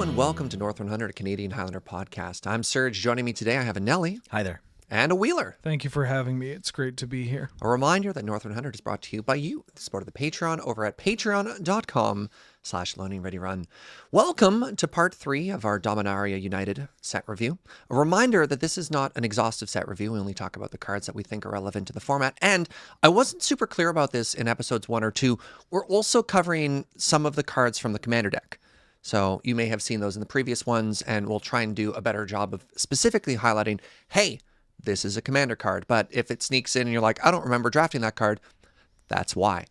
and welcome to North 100, a Canadian Highlander podcast. I'm Serge. Joining me today, I have a Nelly. Hi there. And a Wheeler. Thank you for having me. It's great to be here. A reminder that North 100 is brought to you by you, the support of the Patreon, over at patreon.com/loaningreadyrun. Welcome to part 3 of our Dominaria United set review. A reminder that this is not an exhaustive set review. We only talk about the cards that we think are relevant to the format. And I wasn't super clear about this in episodes 1 or 2. We're also covering some of the cards from the Commander deck. So you may have seen those in the previous ones, and we'll try and do a better job of specifically highlighting, hey, this is a Commander card. But if it sneaks in and you're like, I don't remember drafting that card, that's why.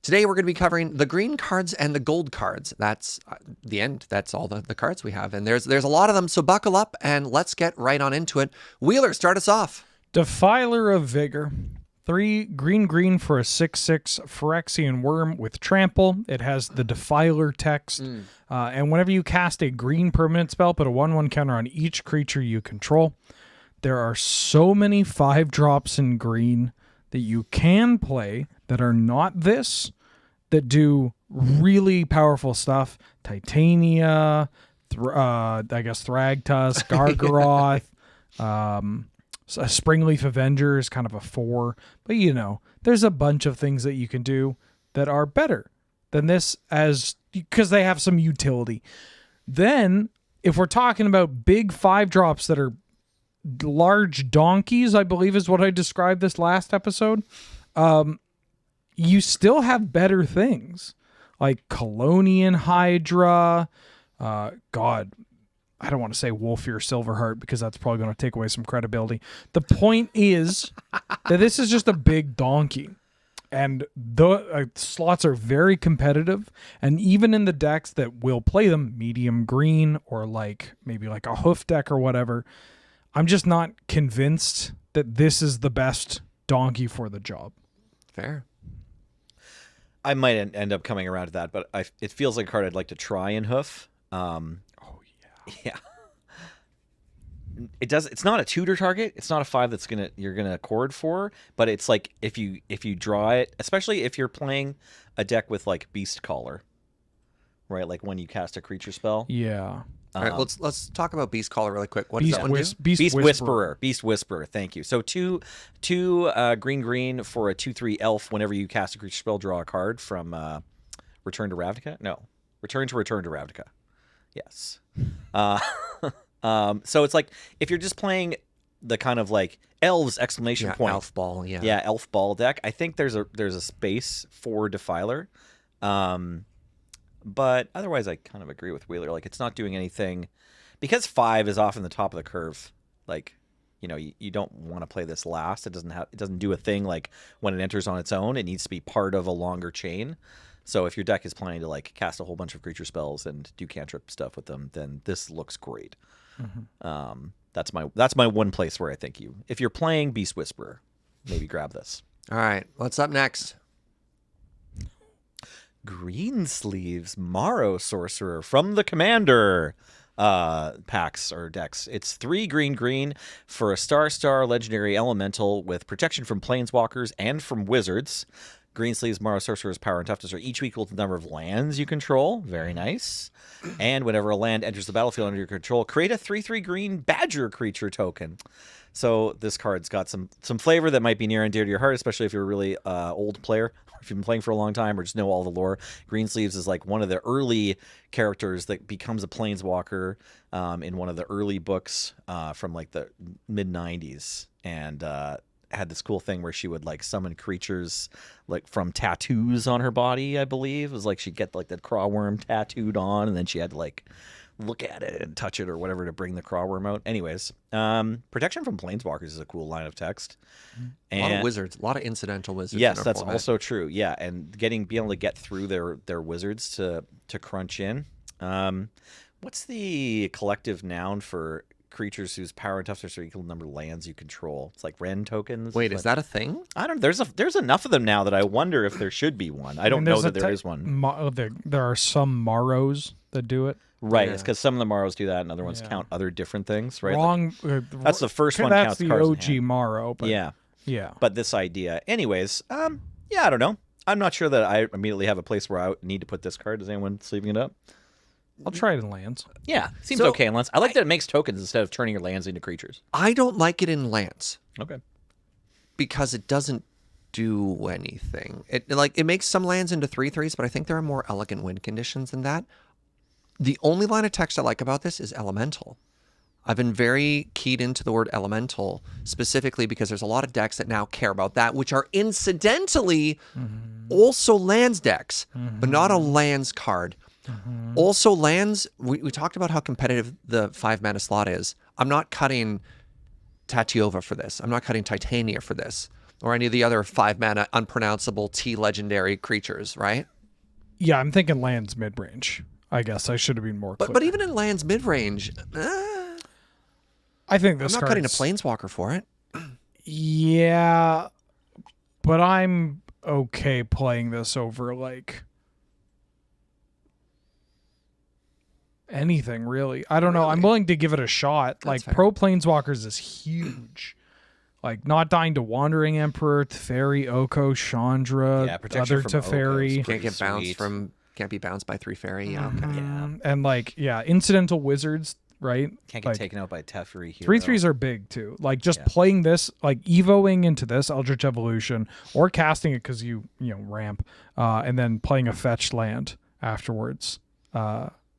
Today we're going to be covering the green cards and the gold cards. That's the end. That's all the cards we have. And there's a lot of them, so buckle up and let's get right on into it. Wheeler, start us off. Defiler of Vigor. 3 green for a 6/6 Phyrexian Worm with Trample. It has the Defiler text. And whenever you cast a green permanent spell, put a 1/1 counter on each creature you control. There are so many 5-drops in green that you can play that are not this, that do really powerful stuff. Titania, Thragtusk, Gargaroth, a Springleaf Avenger is kind of a 4. But, there's a bunch of things that you can do that are better than this because they have some utility. Then, if we're talking about big 5-drops that are large donkeys, I believe is what I described this last episode, you still have better things like Colonian Hydra. God, I don't want to say Wolfear Silverheart because that's probably going to take away some credibility. The point is that this is just a big donkey, and the slots are very competitive, and even in the decks that will play them, medium green or maybe like a hoof deck or whatever, I'm just not convinced that this is the best donkey for the job. Fair. I might end up coming around to that, but it feels like a card I'd like to try in hoof. Yeah. It does. It's not a tutor target. It's not a 5 that's you're gonna accord for. But it's like if you draw it, especially if you're playing a deck with like Beast Caller, right? Like when you cast a creature spell. Yeah. All right, let's talk about Beast Caller really quick. What does that one do? Beast Whisperer. Beast Whisperer. Thank you. So two green for a 2/3 elf. Whenever you cast a creature spell, draw a card from Return to Ravnica. No, Return to Ravnica. Yes. So it's like if you're just playing the kind of like elves ! Point. Elf ball. Yeah, elf ball deck. I think there's a space for Defiler. But otherwise, I kind of agree with Wheeler. Like, it's not doing anything because 5 is often the top of the curve. Like, you don't want to play this last. It doesn't do a thing like when it enters on its own. It needs to be part of a longer chain. So if your deck is planning to like cast a whole bunch of creature spells and do cantrip stuff with them, then this looks great. Mm-hmm. That's my one place where I think if you're playing Beast Whisperer, maybe grab this. All right, what's up next? Greensleeves Morrow Sorcerer from the Commander packs or decks. It's 3 green for a star legendary elemental with protection from planeswalkers and from wizards. Greensleeves Morrow Sorcerer's power and toughness are each equal to the number of lands you control. Very nice. And whenever a land enters the battlefield under your control, create a 3/3 green Badger creature token. So this card's got some flavor that might be near and dear to your heart, especially if you're a really old player. If you've been playing for a long time or just know all the lore. Greensleeves is like one of the early characters that becomes a planeswalker in one of the early books from like the mid-90s. And had this cool thing where she would like summon creatures like from tattoos on her body, I believe. It was like she'd get like the crawworm tattooed on, and then she had to like look at it and touch it or whatever to bring the crawworm out. Anyways, protection from planeswalkers is a cool line of text. And a lot of wizards, a lot of incidental wizards. Yes, that's format. Also true. Yeah, and being able to get through their wizards to crunch in. What's the collective noun for creatures whose power and toughness are equal to the number of lands you control? It's like Ren tokens. Wait, is that a thing? I don't. There's enough of them now that I wonder if there should be one. I don't know that there is one. There are some Morrows that do it. Right, it's because some of the Morrows do that, and other ones count other different things. Right, wrong. That's the first one. That's counts the cards OG Morrow. But yeah. But this idea, anyways. I don't know. I'm not sure that I immediately have a place where I need to put this card. Is anyone sleeving it up? I'll try it in lands. Yeah, seems So, okay in lands. I like that it makes tokens instead of turning your lands into creatures. I don't like it in lands Okay. because it doesn't do anything. It makes some lands into 3/3s, but I think there are more elegant win conditions than that. The only line of text I like about this is elemental. I've been very keyed into the word elemental specifically because there's a lot of decks that now care about that, which are incidentally also lands decks, but not a lands card. Also lands, we talked about how competitive the 5-mana slot is. I'm not cutting Tatiova for this. I'm not cutting Titania for this, or any of the other 5-mana unpronounceable T legendary creatures, right? Yeah, I'm thinking lands mid-range. I guess I should have been more clear. But even in lands mid-range, I think I'm this not cutting a card's- planeswalker for it. Yeah, but I'm okay playing this over like anything really. I don't know. I'm Really? willing to give it a shot. Like fair. Pro Planeswalkers is huge. Like Not Dying to Wandering Emperor, Teferi, Oko, Chandra, Yeah, protection other from Oko is Teferi. pretty Can't get bounced sweet. from, can't be bounced by 3 fairy. Yeah, okay. And like, yeah, Incidental Wizards, right? Can't get Like, taken out by Teferi here. 3/3s are big too. Like just playing this, like evoing into this Eldritch Evolution, or casting it because you ramp, and then playing a fetched land afterwards,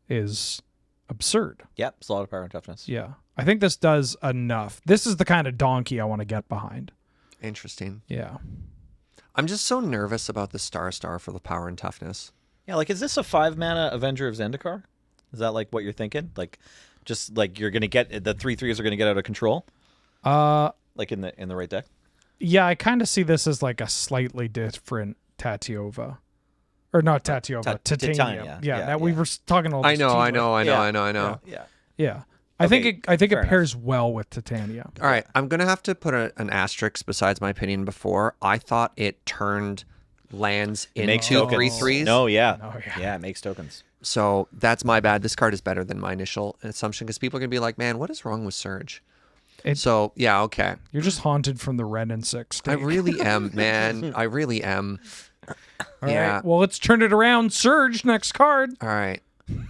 is absurd. Yep, it's a lot of power and toughness. Yeah, I think this does enough. This is the kind of donkey I want to get behind. Interesting. Yeah, I'm just so nervous about the star for the power and toughness. Yeah, like is this a 5-mana Avenger of Zendikar? Is that like what you're thinking? Like, just like you're gonna get the 3/3s are gonna get out of control? Like in the right deck? yeah, I kind of see this as like a slightly different Tatiova. Or not Tatiova, Titania. Titania. Yeah, Yeah, that we yeah. were talking all this I know. Yeah. Yeah. I think Okay, it fair enough. pairs well with Titania. All right, I'm going to have to put an asterisk besides my opinion before. I thought it turned lands It makes into tokens. 3/3s. No, yeah. Oh, yeah. Yeah, it makes tokens. So that's my bad. This card is better than my initial assumption because people are going to be like, man, what is wrong with Surge? So, yeah, okay. You're just haunted from the Ren and 6 I state. really am, man. I really am. All yeah. right. Well, let's turn it around. Surge, next card. All right.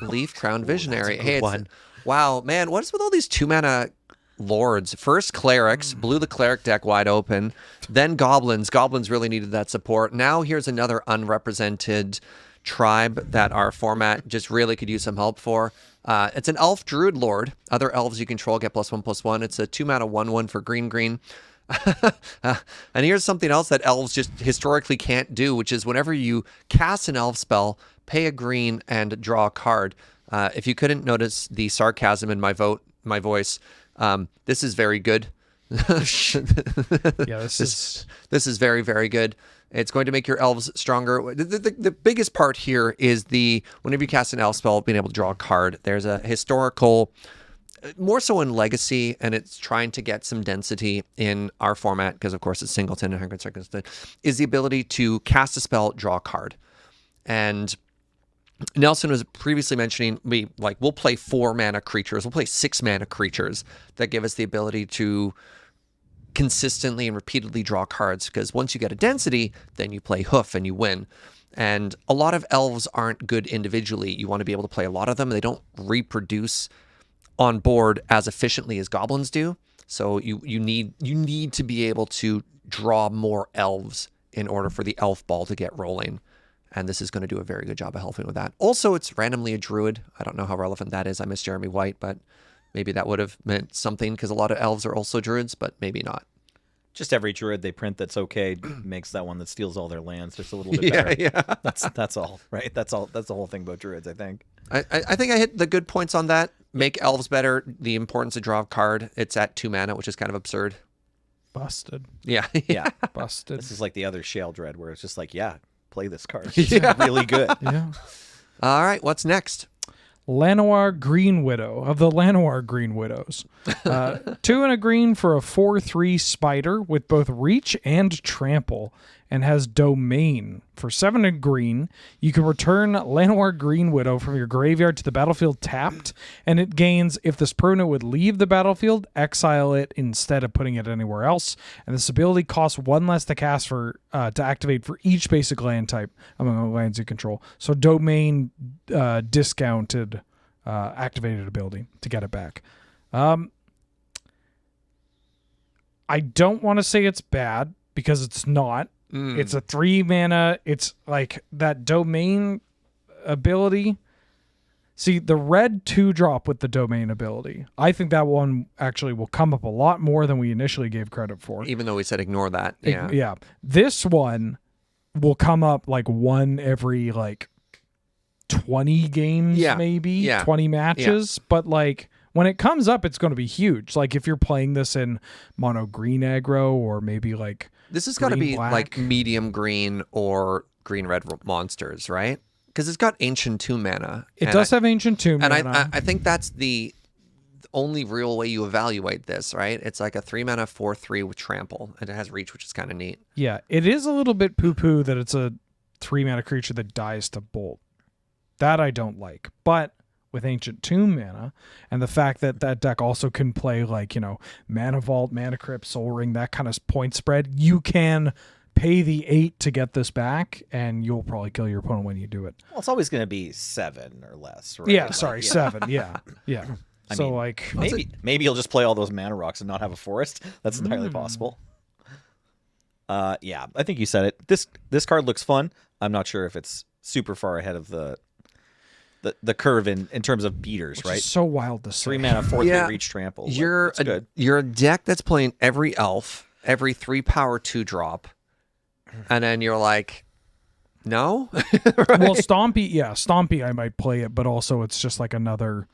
Leaf Crown Visionary. good Hey, one. Wow, man, what is with all these 2-mana lords? First clerics, blew the cleric deck wide open. Then goblins. Goblins really needed that support. Now here's another unrepresented tribe that our format just really could use some help for. It's an elf druid lord. Other elves you control get +1/+1. It's a 2-mana 1/1 for green. And here's something else that elves just historically can't do, which is whenever you cast an elf spell, pay a green and draw a card. If you couldn't notice the sarcasm in my voice, this is very good. Yeah, this This is very, very good. It's going to make your elves stronger. The biggest part here is whenever you cast an elf spell, being able to draw a card. There's a historical, more so in Legacy, and it's trying to get some density in our format because, of course, it's singleton and 100 seconds, is the ability to cast a spell, draw a card. And Nelson was previously mentioning we'll play 4-mana creatures, we'll play 6-mana creatures that give us the ability to consistently and repeatedly draw cards, because once you get a density, then you play hoof and you win. And a lot of elves aren't good individually. You want to be able to play a lot of them. They don't reproduce on board as efficiently as goblins do. So you need to be able to draw more elves in order for the elf ball to get rolling. And this is going to do a very good job of helping with that. Also, it's randomly a druid. I don't know how relevant that is. I miss Jeremy White, but maybe that would have meant something because a lot of elves are also druids, but maybe not. Just every druid they print that's okay makes that one that steals all their lands just a little bit better. Yeah. That's all, right? That's all. That's the whole thing about druids, I think. I think I hit the good points on that. Make elves better. The importance to draw a card. It's at 2 mana, which is kind of absurd. busted. Yeah. Yeah. Busted. This is like the other Shale Dread where it's just like, yeah, play this card. It's really good. Yeah. All right. What's next? Llanowar Green Widow of the Llanowar Green Widows. 2 and a green for a 4/3 spider with both reach and trample, and has domain. For 7 and green, you can return Llanowar Green Widow from your graveyard to the battlefield tapped, and it gains, if this permanent would leave the battlefield, exile it instead of putting it anywhere else. And this ability costs 1 less to cast to activate for each basic land type among the lands you control. So domain discounted activated ability to get it back. I don't want to say it's bad because it's not. It's a 3 mana. It's like that domain ability. See, the red 2-drop with the domain ability, I think that one actually will come up a lot more than we initially gave credit for. Even though we said ignore that. Yeah. Yeah. This one will come up like one every like 20 games, maybe. Yeah. 20 matches. But like when it comes up, it's going to be huge. Like if you're playing this in mono green aggro or maybe like This has got to be black. like medium green or green red monsters, right? Because it's got Ancient 2 mana. It does have Ancient 2 and mana. I think that's the only real way you evaluate this, right? It's like a 3 mana 4/3 with trample, and it has reach, which is kind of neat. Yeah, it is a little bit poo-poo that it's a 3 mana creature that dies to bolt. That I don't like. But with Ancient 2 mana, and the fact that that deck also can play like, Mana Vault, Mana Crypt, Soul Ring, that kind of point spread, you can pay the 8 to get this back, and you'll probably kill your opponent when you do it. Well, it's always going to be 7 or less, right? Yeah, sorry, 7. Yeah. I So mean, like maybe you'll just play all those mana rocks and not have a forest. That's entirely possible. Yeah, I think you said it. This card looks fun. I'm not sure if it's super far ahead of the curve in terms of beaters, which right? is so wild to say. 3 mana, 4/3 Yeah. reach trample. Like, You're that's good. you're a deck that's playing every elf, every 3 power 2-drop, and then you're like, no. Right? Well, Stompy I might play it, but also it's just like another,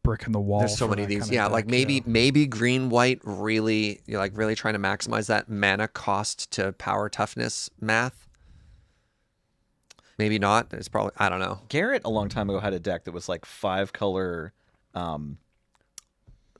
brick in the wall. There's so for many of that these. kind Yeah, of like deck, maybe green white really, you're like really trying to maximize that mana cost to power toughness math. Maybe not. It's probably, I don't know. Garrett a long time ago had a deck that was like 5-color.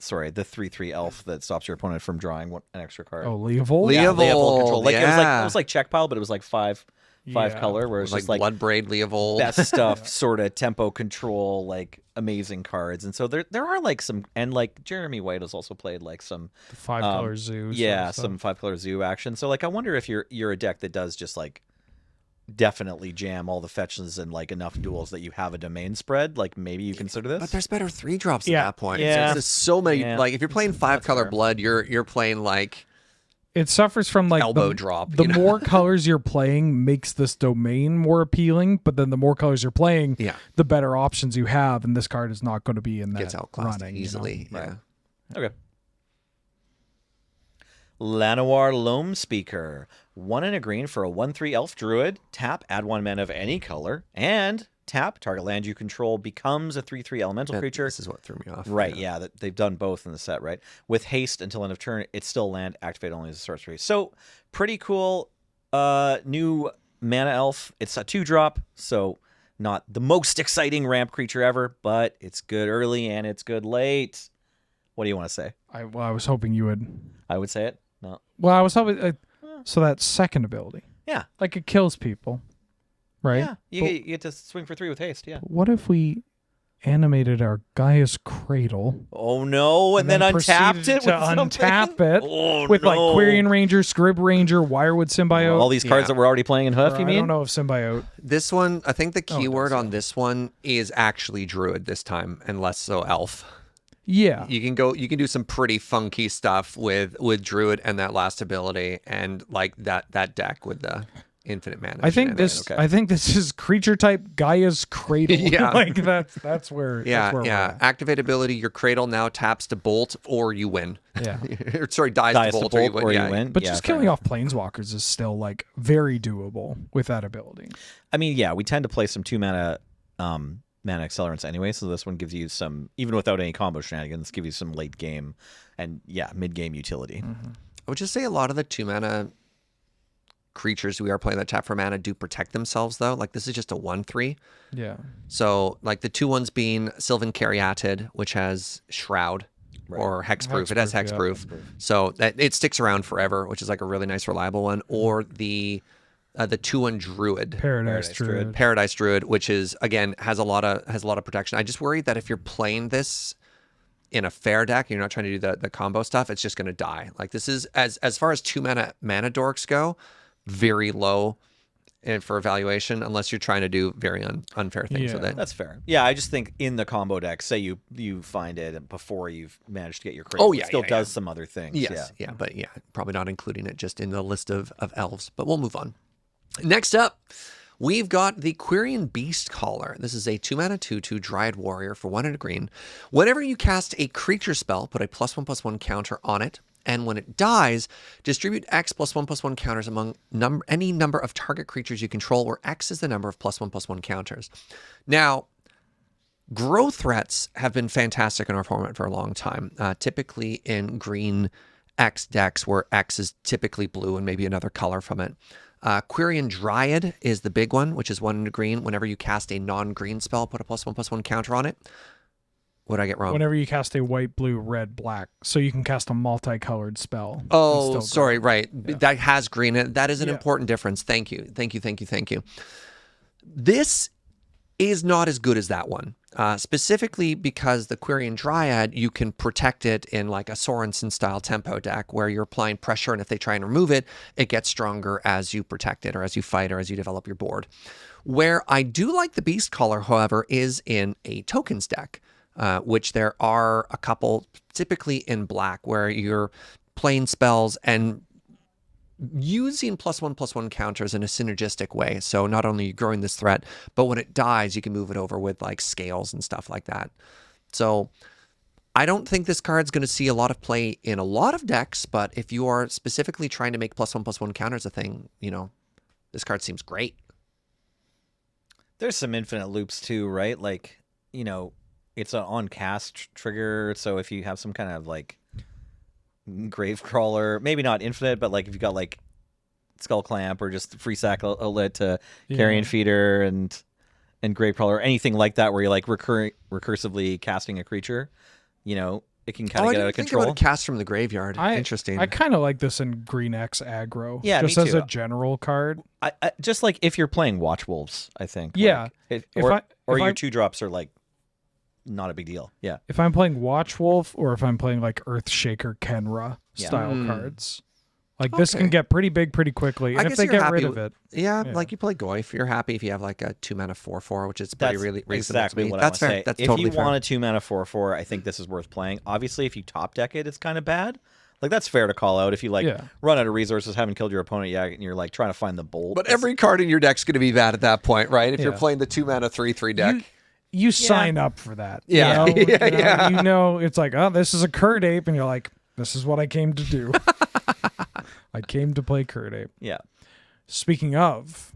Sorry, the 3/3 elf that stops your opponent from drawing an extra card. Oh, Leovold? Leo- Yeah, Leovold control. Like yeah. it was like check pile, but it was like five color, where it's Like just like Bloodbraid, Leovold. best stuff, sort of tempo control, like amazing cards. And so there are like some, and like Jeremy White has also played like some The 5-color zoo. yeah, some 5-color zoo action. So like I wonder if you're a deck that does just like definitely jam all the fetches and like enough duels that you have a domain spread. Like maybe you consider this. But there's better 3-drops Yeah. at that point. Yeah. So there's so many. Yeah. Like if you're playing 5-color fair. blood, you're playing like It suffers from like elbow drop. The you know? more colors you're playing makes this domain more appealing, but then the more colors you're playing, Yeah. the better options you have, and this card is not going to be in that Gets outclassed running easily. Right. Yeah. Okay. Llanowar Loam Speaker. 1 and a green for a 1/3 elf druid. Tap, add 1 mana of any color. And tap, target land you control becomes a 3/3 elemental creature. This is what threw me off. Right, yeah, they've done both in the set, right? With haste until end of turn, it's still land, activate only as a sorcery. So, pretty cool new mana elf. It's a 2-drop, so not the most exciting ramp creature ever, but it's good early and it's good late. What do you want to say? I was hoping you would. I would say it. No. Well, I was hoping. So that second ability, Yeah. like it kills people, right? Yeah. You get to swing for 3 with haste, yeah. What if we animated our Gaia's Cradle Oh no, and then untapped proceeded it to with something? untap it Oh, with no. like Quirion Ranger, Scrib Ranger, Wirewood Symbiote? All these cards Yeah. that we're already playing in Hoof, Or you I mean? don't know if Symbiote. This one, I think the it does, keyword on this one is actually druid this time, and less so elf. Yeah. You can do some pretty funky stuff with druid and that last ability, and like that deck with the infinite mana. I think shenanigans. this. I think this is creature type Gaia's Cradle. Yeah. like that's where. Yeah, that's where yeah. Activate ability. Your cradle now taps to bolt, or you win. we're at. Yeah. Sorry, dies Dies to bolt, or you win. Yeah. you win. But Yeah, just fair killing enough. off planeswalkers is still like very doable with that ability. I mean, yeah, we tend to play some 2 mana mana accelerants anyway, so this one gives you some, even without any combo shenanigans, give you some late game and mid game utility. I would just say a lot of the 2 mana creatures we are playing that tap for mana do protect themselves though. Like this is just a 1/3. Yeah. So like the 2 ones being Sylvan Caryatid, which has Shroud or Hexproof. It has Hexproof, Hexproof. So that it sticks around forever, which is like a really nice reliable one. Or the 2/1 Druid. Paradise Druid. Paradise Druid, which is again has a lot of protection. I just worry that if you're playing this in a fair deck, and you're not trying to do the combo stuff, it's just going to die. Like this is as far as 2 mana dorks go, very low and for evaluation unless you're trying to do very unfair things with Yeah. it. That's fair. Yeah, I just think in the combo deck, say you find it before you've managed to get your crate, Oh, it yeah, still yeah, does yeah. some other things. Yes, yeah, but yeah, probably not including it just in the list of elves, but we'll move on. Next up, we've got the Quirion Beast Caller. This is a 2-mana 2/2 Dryad Warrior for 1 and a green. Whenever you cast a creature spell, put a +1/+1 counter on it, and when it dies, distribute X +1/+1 counters among any number of target creatures you control, where X is the number of +1/+1 counters. Now, growth threats have been fantastic in our format for a long time, typically in green X decks where X is typically blue and maybe another color from it. Quirion Dryad is the big one, which is 1 and a green. Whenever you cast a non-green spell, put a +1/+1 counter on it. What did I get wrong? Whenever you cast a white, blue, red, black, so you can cast a multicolored spell. and Oh, still sorry, grow. right. Yeah. That has green in it. That is an Yeah. important difference. Thank you. Thank you, thank you, thank you. This is not as good as that one. Specifically because the Quirion Dryad, you can protect it in like a Sorensen style tempo deck where you're applying pressure, and if they try and remove it, it gets stronger as you protect it or as you fight or as you develop your board. Where I do like the Beast Caller, however, is in a tokens deck, which there are a couple, typically in black, where you're playing spells and using +1/+1 counters in a synergistic way. So not only are you growing this threat, but when it dies, you can move it over with like scales and stuff like that. So I don't think this card's going to see a lot of play in a lot of decks, but if you are specifically trying to make +1/+1 counters a thing, this card seems great. There's some infinite loops too, right? Like, it's an on cast trigger, so if you have some kind of like grave crawler, maybe not infinite, but like if you got like skull clamp or just free sack outlet to carrion feeder and grave crawler, anything like that, where you're like recursively casting a creature, it can kind of get out of control. I didn't think about a cast from the graveyard. Interesting. I kind of like this in Green X aggro. Yeah, just me as too. a general card. I just like if you're playing Watch Wolves, I think. Yeah. Like, If or I- your 2-drops are like not a big deal. Yeah. If I'm playing Watch Wolf or if I'm playing like Earthshaker Kenra style Mm. cards, like this Okay. can get pretty big pretty quickly. I And if guess they you're get happy rid of with- it, Yeah, Yeah. like you play Goyf. You're happy if you have like a 2-mana 4/4, which is pretty That's really reasonable. exactly to me. what That's I want fair. to say. That's if totally you fair. want a 2-mana 4/4, I think this is worth playing. Obviously, if you top deck it, it's kind of bad. Like that's fair to call out. If you run out of resources, haven't killed your opponent yet, and you're like trying to find the bolt. But every card in your deck's going to be bad at that point, right? If you're Yeah. playing the 2-mana 3/3 deck. you sign up for that. Yeah. Yeah. You know, it's like, oh, this is a Curd Ape, and you're like, this is what I came to do. I came to play Curd Ape. Yeah. Speaking of,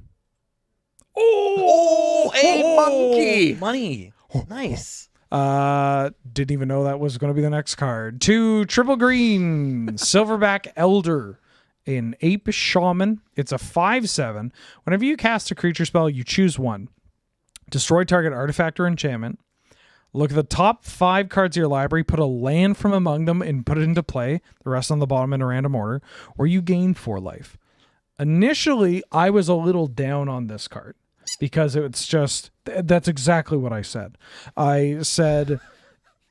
Oh, a monkey! Money. Nice. didn't even know that was going to be the next card. 2 triple green Silverback Elder in Ape Shaman. It's a 5/7. Whenever you cast a creature spell, you choose one. Destroy target artifact or enchantment. Look at the top 5 cards of your library, put a land from among them and put it into play, the rest on the bottom in a random order, or you gain 4 life. Initially, I was a little down on this card because it's just, that's exactly what I said. I said,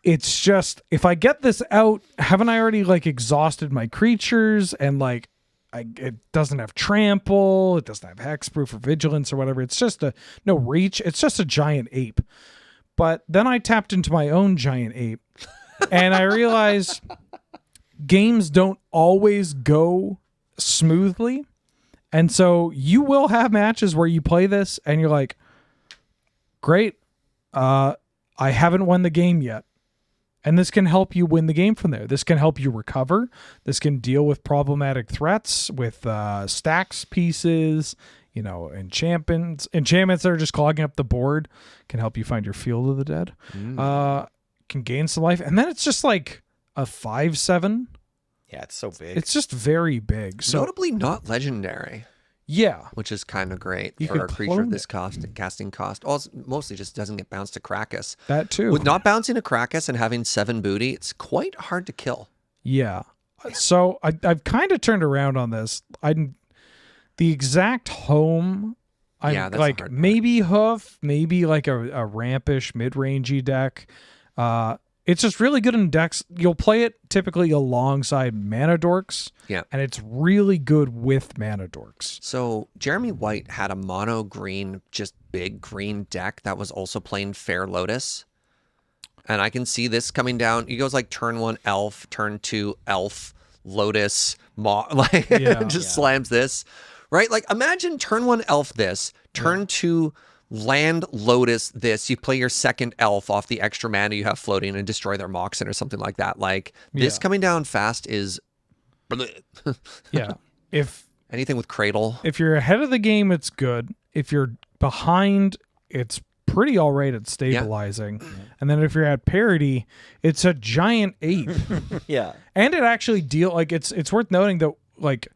it's just, if I get this out, haven't I already like exhausted my creatures and like, it doesn't have trample, it doesn't have hexproof or vigilance or whatever. It's just no reach. It's just a giant ape. But then I tapped into my own giant ape and I realized games don't always go smoothly. And so you will have matches where you play this and you're like, great, I haven't won the game yet. And this can help you win the game from there. This can help you recover. This can deal with problematic threats with stacks pieces, enchantments that are just clogging up the board can help you find your Field of the Dead. Can gain some life. And then it's just like a 5/7. Yeah, it's so big. It's just very big. So Notably not legendary, yeah, which is kind of great You for could a creature clone of this casting cost. Also, mostly just doesn't get bounced to Krakus. that too. With not bouncing a Krakus and having 7 booty, it's quite hard to kill. Yeah. So I've kind of turned around on this. The exact home. I'm Yeah, that's the like hard part. maybe hoof, maybe like a rampish mid-rangey deck. It's just really good in decks. You'll play it typically alongside Mana Dorks. Yeah. And it's really good with Mana Dorks. So Jeremy White had a mono green, just big green deck that was also playing Fair Lotus. And I can see this coming down. He goes like turn 1 Elf, turn 2 Elf, Lotus, like just slams this. Right? Like imagine turn 1 Elf this, turn 2 land Lotus this. You play your second Elf off the extra mana you have floating and destroy their Moxen or something like that. Like this coming down fast is Yeah. If anything with Cradle. If you're ahead of the game, it's good. If you're behind, it's pretty all right at stabilizing. Yeah. And then if you're at parity, it's a giant ape. Yeah. And it actually it's worth noting that like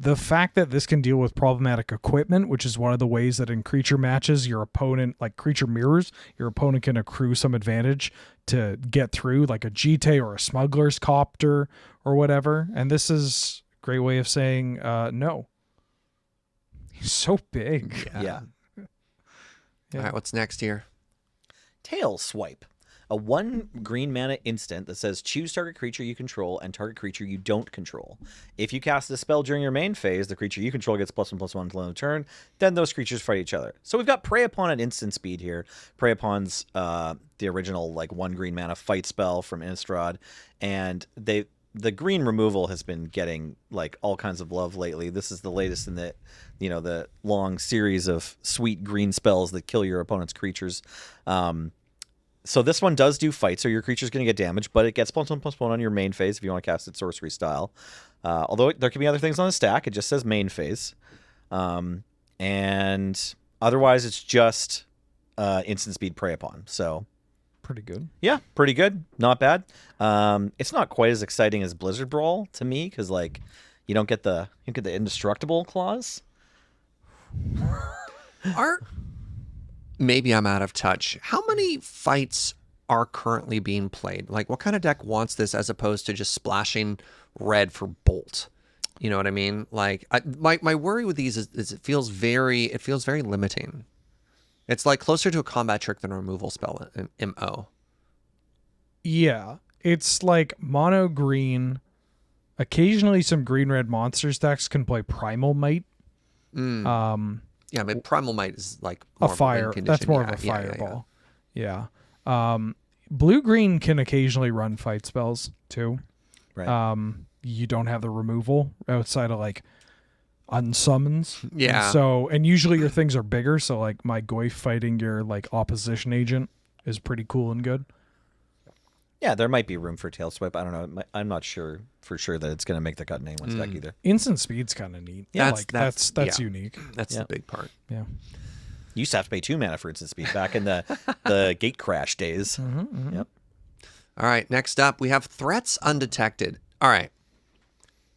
the fact that this can deal with problematic equipment, which is one of the ways that in creature matches, your opponent, like creature mirrors, your opponent can accrue some advantage to get through, like a GT or a smuggler's copter or whatever. And this is a great way of saying no. He's so big. Yeah. All right, what's next here? Tail Swipe. A 1 green mana instant that says choose target creature you control and target creature you don't control. If you cast a spell during your main phase, the creature you control gets +1/+1 until end of turn. Then those creatures fight each other. So we've got Prey Upon at instant speed here. Prey Upon's the original like 1 green mana fight spell from Innistrad, and the green removal has been getting like all kinds of love lately. This is the latest in the the long series of sweet green spells that kill your opponent's creatures. So this one does do fight, so your creature's going to get damaged, but it gets +1/+1 on your main phase if you want to cast it sorcery style. Although there can be other things on the stack, it just says main phase. And otherwise, it's just instant speed Prey Upon. So pretty good. Yeah, pretty good. Not bad. It's not quite as exciting as Blizzard Brawl to me because like you don't get the indestructible clause. Maybe I'm out of touch. How many fights are currently being played? Like, what kind of deck wants this as opposed to just splashing red for Bolt? You know what I mean? Like, my worry with these is it feels very limiting. It's like closer to a combat trick than a removal spell in MO. Yeah, it's like mono green. Occasionally, some green-red monsters decks can play Primal Might. Yeah, I mean, Primal Might is like more a fire. That's more of a fireball. Yeah. Blue-green can occasionally run fight spells too. Right. You don't have the removal outside of like unsummons. Yeah. And usually your things are bigger. So like my Goyf fighting your like opposition agent is pretty cool and good. Yeah, there might be room for Tail Swipe. I don't know. I'm not sure for sure that it's going to make the cut in anyone's deck either. Instant speed's kind of neat. Yeah, that's unique. That's the big part. Yeah. You used to have to pay 2 mana for instant speed back in the gate crash days. Yep. All right, next up we have Threats Undetected. All right.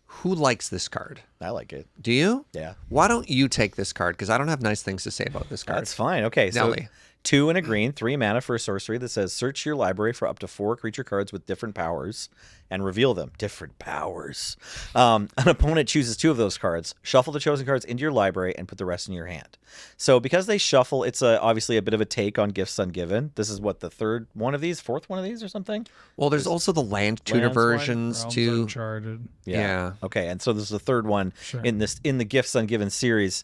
Who likes this card? I like it. Do you? Yeah. Why don't you take this card? Because I don't have nice things to say about this card. That's fine. Okay, Nelly. So 2 and a green, 3 mana for a sorcery that says search your library for up to 4 creature cards with different powers and reveal them. Different powers. An opponent chooses 2 of those cards. Shuffle the chosen cards into your library and put the rest in your hand. So because they shuffle, it's obviously a bit of a take on Gifts Ungiven. This is what, the 3rd one of these? 4th one of these or something? Well, there's also the land tutor versions Realms too. Uncharted. Yeah. Okay, and so this is the 3rd one Sure. in the Gifts Ungiven series.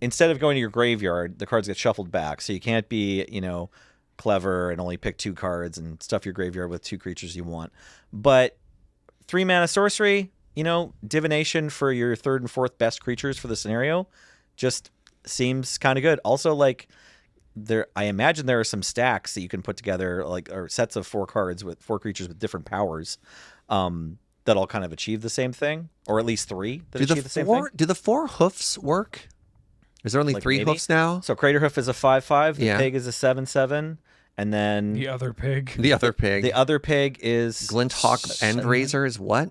Instead of going to your graveyard, the cards get shuffled back. So you can't be, clever and only pick 2 cards and stuff your graveyard with 2 creatures you want. But 3 mana sorcery, divination for your 3rd and 4th best creatures for the scenario just seems kind of good. Also, like, I imagine there are some stacks that you can put together, like, or sets of 4 cards with 4 creatures with different powers that all kind of achieve the same thing, or at least 3 that achieve the same thing. Do the 4 hoofs work? Is there only Like 3 maybe? hoofs now? So Craterhoof is a 5/5. The Yeah. pig is a 7/7, and then The other pig. The other pig. the other pig is Glint Hawk End Razor is what?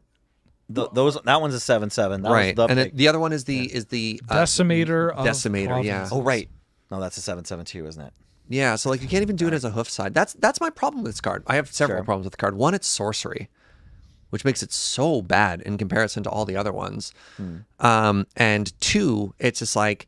That one's a 7/7. That Right. was the And pig. the other one is the Decimator of Decimator, yeah. Provinces. Oh right. No, that's a 7/7 too, isn't it? Yeah, so like you can't even do it as a hoof side. That's my problem with this card. I have several Sure. problems with the card. One, it's sorcery, which makes it so bad in comparison to all the other ones. And 2, it's just like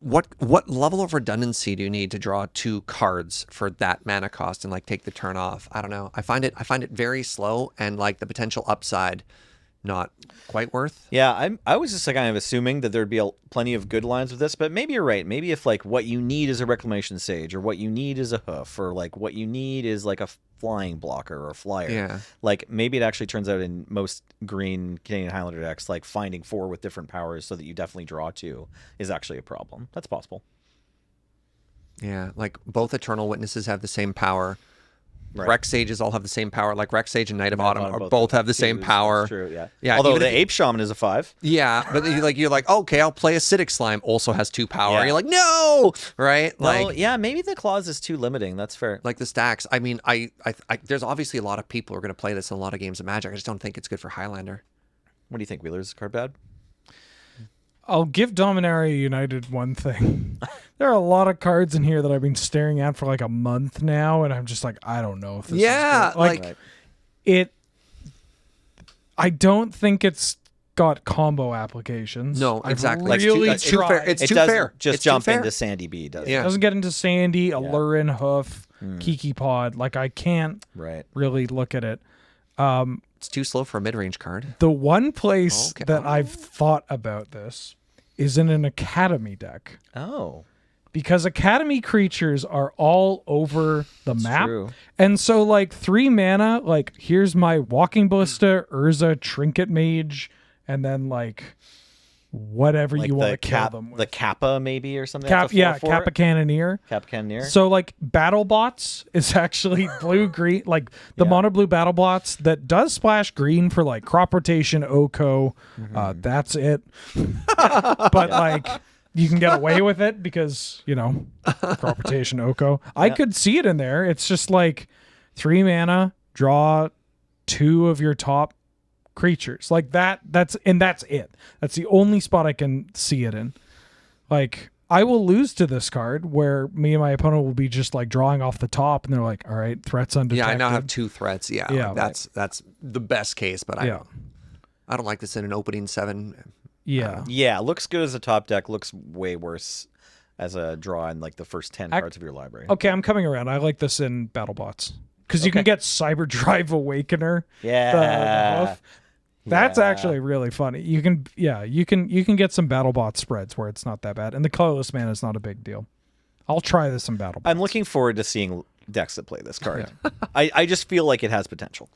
what level of redundancy do you need to draw 2 cards for that mana cost and like take the turn off? I don't know. I find it very slow, and like the potential upside not quite worth. Yeah, I was just like kind of assuming that there'd be plenty of good lines with this, but maybe you're right. Maybe if like what you need is a Reclamation Sage, or what you need is a hoof, or like what you need is like a flying blocker or a flyer. Yeah. Like maybe it actually turns out in most green Canadian Highlander decks, like finding 4 with different powers so that you definitely draw 2 is actually a problem. That's possible. Yeah, like both Eternal Witnesses have the same power. Right. Rex Sages all have the same power. Like Rex Sage and Knight of Knight of Autumn Autumn are both have the same twos. power. That's true, yeah. Yeah, Although even the if you- Ape Shaman is a 5. Yeah, but you're like, okay, I'll play Acidic Slime. Also has 2 power. Yeah. You're like, no, right? No, Like, yeah, maybe the clause is too limiting. That's fair. like the stacks. I mean, I there's obviously a lot of people who are going to play this in a lot of games of Magic. I just don't think it's good for Highlander. What do you think, Wheeler? Is the card bad? I'll give Dominaria United one thing. There are a lot of cards in here that I've been staring at for like a month now, and I'm just like, I don't know if this Yeah, is good. Like Right. I don't think it's got combo applications. No, I've exactly. Really it's too fair. tried. It's It too doesn't fair. just It's too jump fair. into Sandy B, does Yeah. it? Doesn't get into Sandy, Allurin, Hoof, Kiki Pod. Like I can't Right. really look at it. It's too slow for a mid-range card. The one place Okay. that I've thought about this is in an Academy deck. Oh. Because Academy creatures are all over the map. true. And so like 3 mana, like here's my Walking Ballista, Urza, Trinket Mage, and then like whatever Like you want the to kill cap, them with. the Kappa maybe or something. That's a Kappa 4/4? Cannoneer. Kappa Cannoneer. So like battle bots is actually blue green, like the mono blue battle bots that does splash green for like crop rotation, Oko. That's it. But like you can get away with it because crop rotation, Oko. I could see it in there. It's just like 3 mana, draw 2 of your top creatures like that. That's it. That's the only spot I can see it in. Like I will lose to this card where me and my opponent will be just like drawing off the top, and they're like, "All right, threats undetected." Yeah, I now have 2 threats. Yeah, Yeah. like, that's the best case. But Yeah. I don't like this in an opening 7. Yeah. Yeah, looks good as a top deck. Looks way worse as a draw in like the first 10 cards of your library. Okay, I'm coming around. I like this in BattleBots because you can get Cyber Drive Awakener. Yeah. the hoof. That's Yeah. actually really funny. You can get some BattleBot spreads where it's not that bad, and the colorless mana is not a big deal. I'll try this in BattleBots. I'm looking forward to seeing decks that play this card. I just feel like it has potential.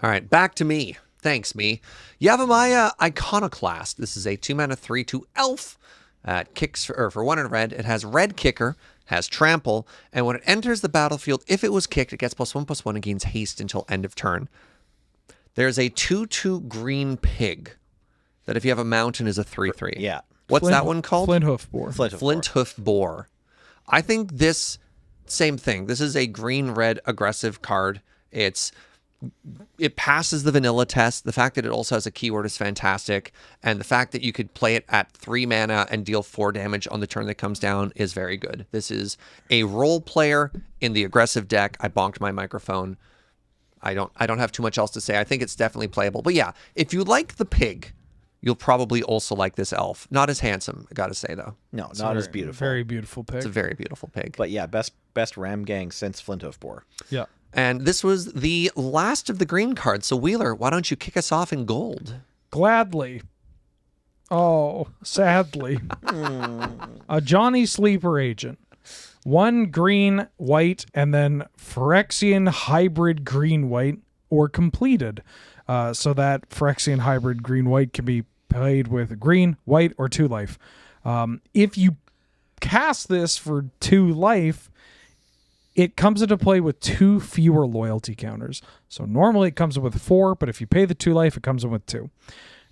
All right, back to me. Thanks, me. Yavimaya Iconoclast. This is a 2 mana 3/2 elf. It kicks for 1 in red. It has red kicker, has trample, and when it enters the battlefield, if it was kicked, it gets +1/+1 and gains haste until end of turn. There's a 2/2 green pig that if you have a mountain is a 3/3. Yeah. What's that one called? Flint Hoof Boar. Flint Hoof Boar. I think this same thing. This is a green-red aggressive card. It passes the vanilla test. The fact that it also has a keyword is fantastic, and the fact that you could play it at 3 mana and deal 4 damage on the turn that comes down is very good. This is a role player in the aggressive deck. I bonked my microphone. I don't have too much else to say. I think it's definitely playable. But yeah, if you like the pig, you'll probably also like this elf. Not as handsome, I gotta say though. No, not as beautiful. Very beautiful pick. It's a very beautiful pig. But yeah, best Ram gang since Flinthoof Boar. Yeah. And this was the last of the green cards. So Wheeler, why don't you kick us off in gold? Gladly. Oh, sadly. A Johnny Sleeper Agent. 1 green, white, and then Phyrexian hybrid green-white or completed. So that Phyrexian hybrid green-white can be played with green, white, or 2 life. If you cast this for 2 life, it comes into play with 2 fewer loyalty counters. So normally it comes in with 4, but if you pay the 2 life, it comes in with 2.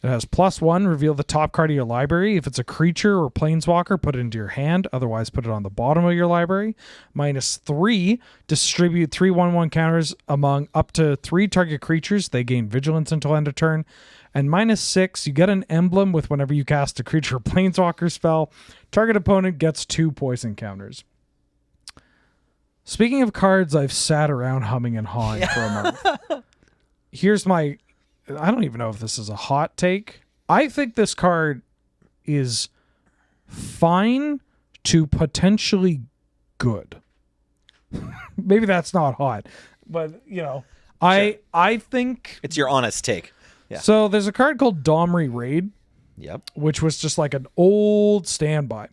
It has +1, reveal the top card of your library. If it's a creature or planeswalker, put it into your hand. Otherwise, put it on the bottom of your library. -3, distribute 3 1/1 counters among up to 3 target creatures. They gain vigilance until end of turn. And -6, you get an emblem with whenever you cast a creature or planeswalker spell. Target opponent gets 2 poison counters. Speaking of cards I've sat around humming and hawing for a month. Here's my... I don't even know if this is a hot take. I think this card is fine to potentially good. Maybe that's not hot, but I think It's your honest take. Yeah. so. There's a card called Domri Raid, Yep. which was just like an old standby.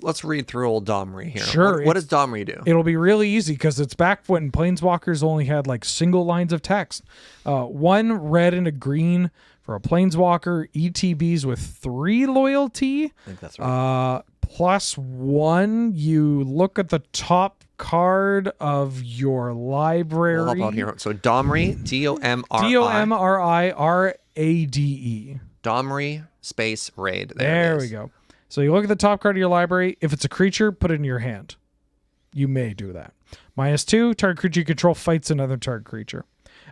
Let's read through old Domri here. Sure, What does Domri do? It'll be really easy because it's back when Planeswalkers only had like single lines of text. 1 red and a green for a Planeswalker, ETBs with 3 loyalty. I think that's right. +1, you look at the top card of your library. We'll help out here. So Domri, D-O-M-R-I. Domrrade. Domri space raid. There it is. we go. So you look at the top card of your library. If it's a creature, put it in your hand. You may do that. -2, target creature you control fights another target creature.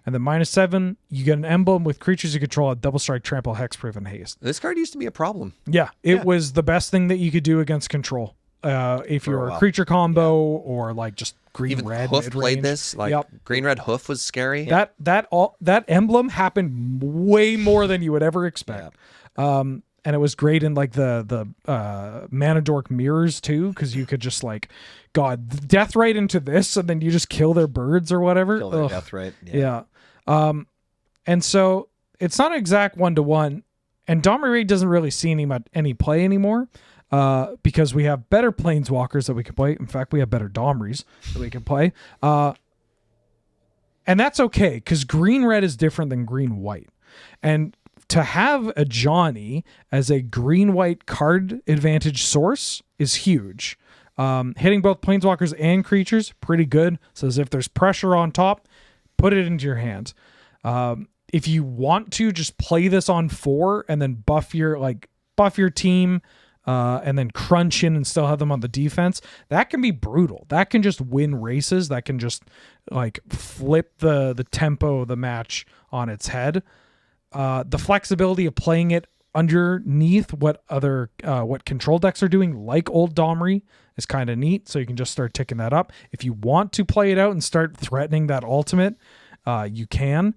And then -7, you get an emblem with creatures you control at double strike, trample, hexproof, and haste. This card used to be a problem. Yeah, it was the best thing that you could do against control. If you're a while. creature combo or like just green Even red. Hoof mid-range. played this. Like Yep. green red Hoof was scary. That emblem happened way more than you would ever expect. And it was great in like the Mana Dork mirrors too, because you could just like, God, death right into this, and then you just kill their birds or whatever. Kill their Ugh. death right. Yeah. And so it's not an exact 1-to-1, and Dominaria doesn't really see any play anymore, because we have better Planeswalkers that we can play. In fact, we have better Domries that we can play. And that's okay, because green-red is different than green-white. And to have a Johnny as a green-white card advantage source is huge. Hitting both Planeswalkers and creatures, pretty good. So as if there's pressure on top, put it into your hands. If you want to just play this on 4 and then buff your team, and then crunch in and still have them on the defense, that can be brutal. That can just win races. That can just like flip the tempo of the match on its head. The flexibility of playing it underneath what control decks are doing, like old Domri, is kind of neat. So you can just start ticking that up. If you want to play it out and start threatening that ultimate, you can.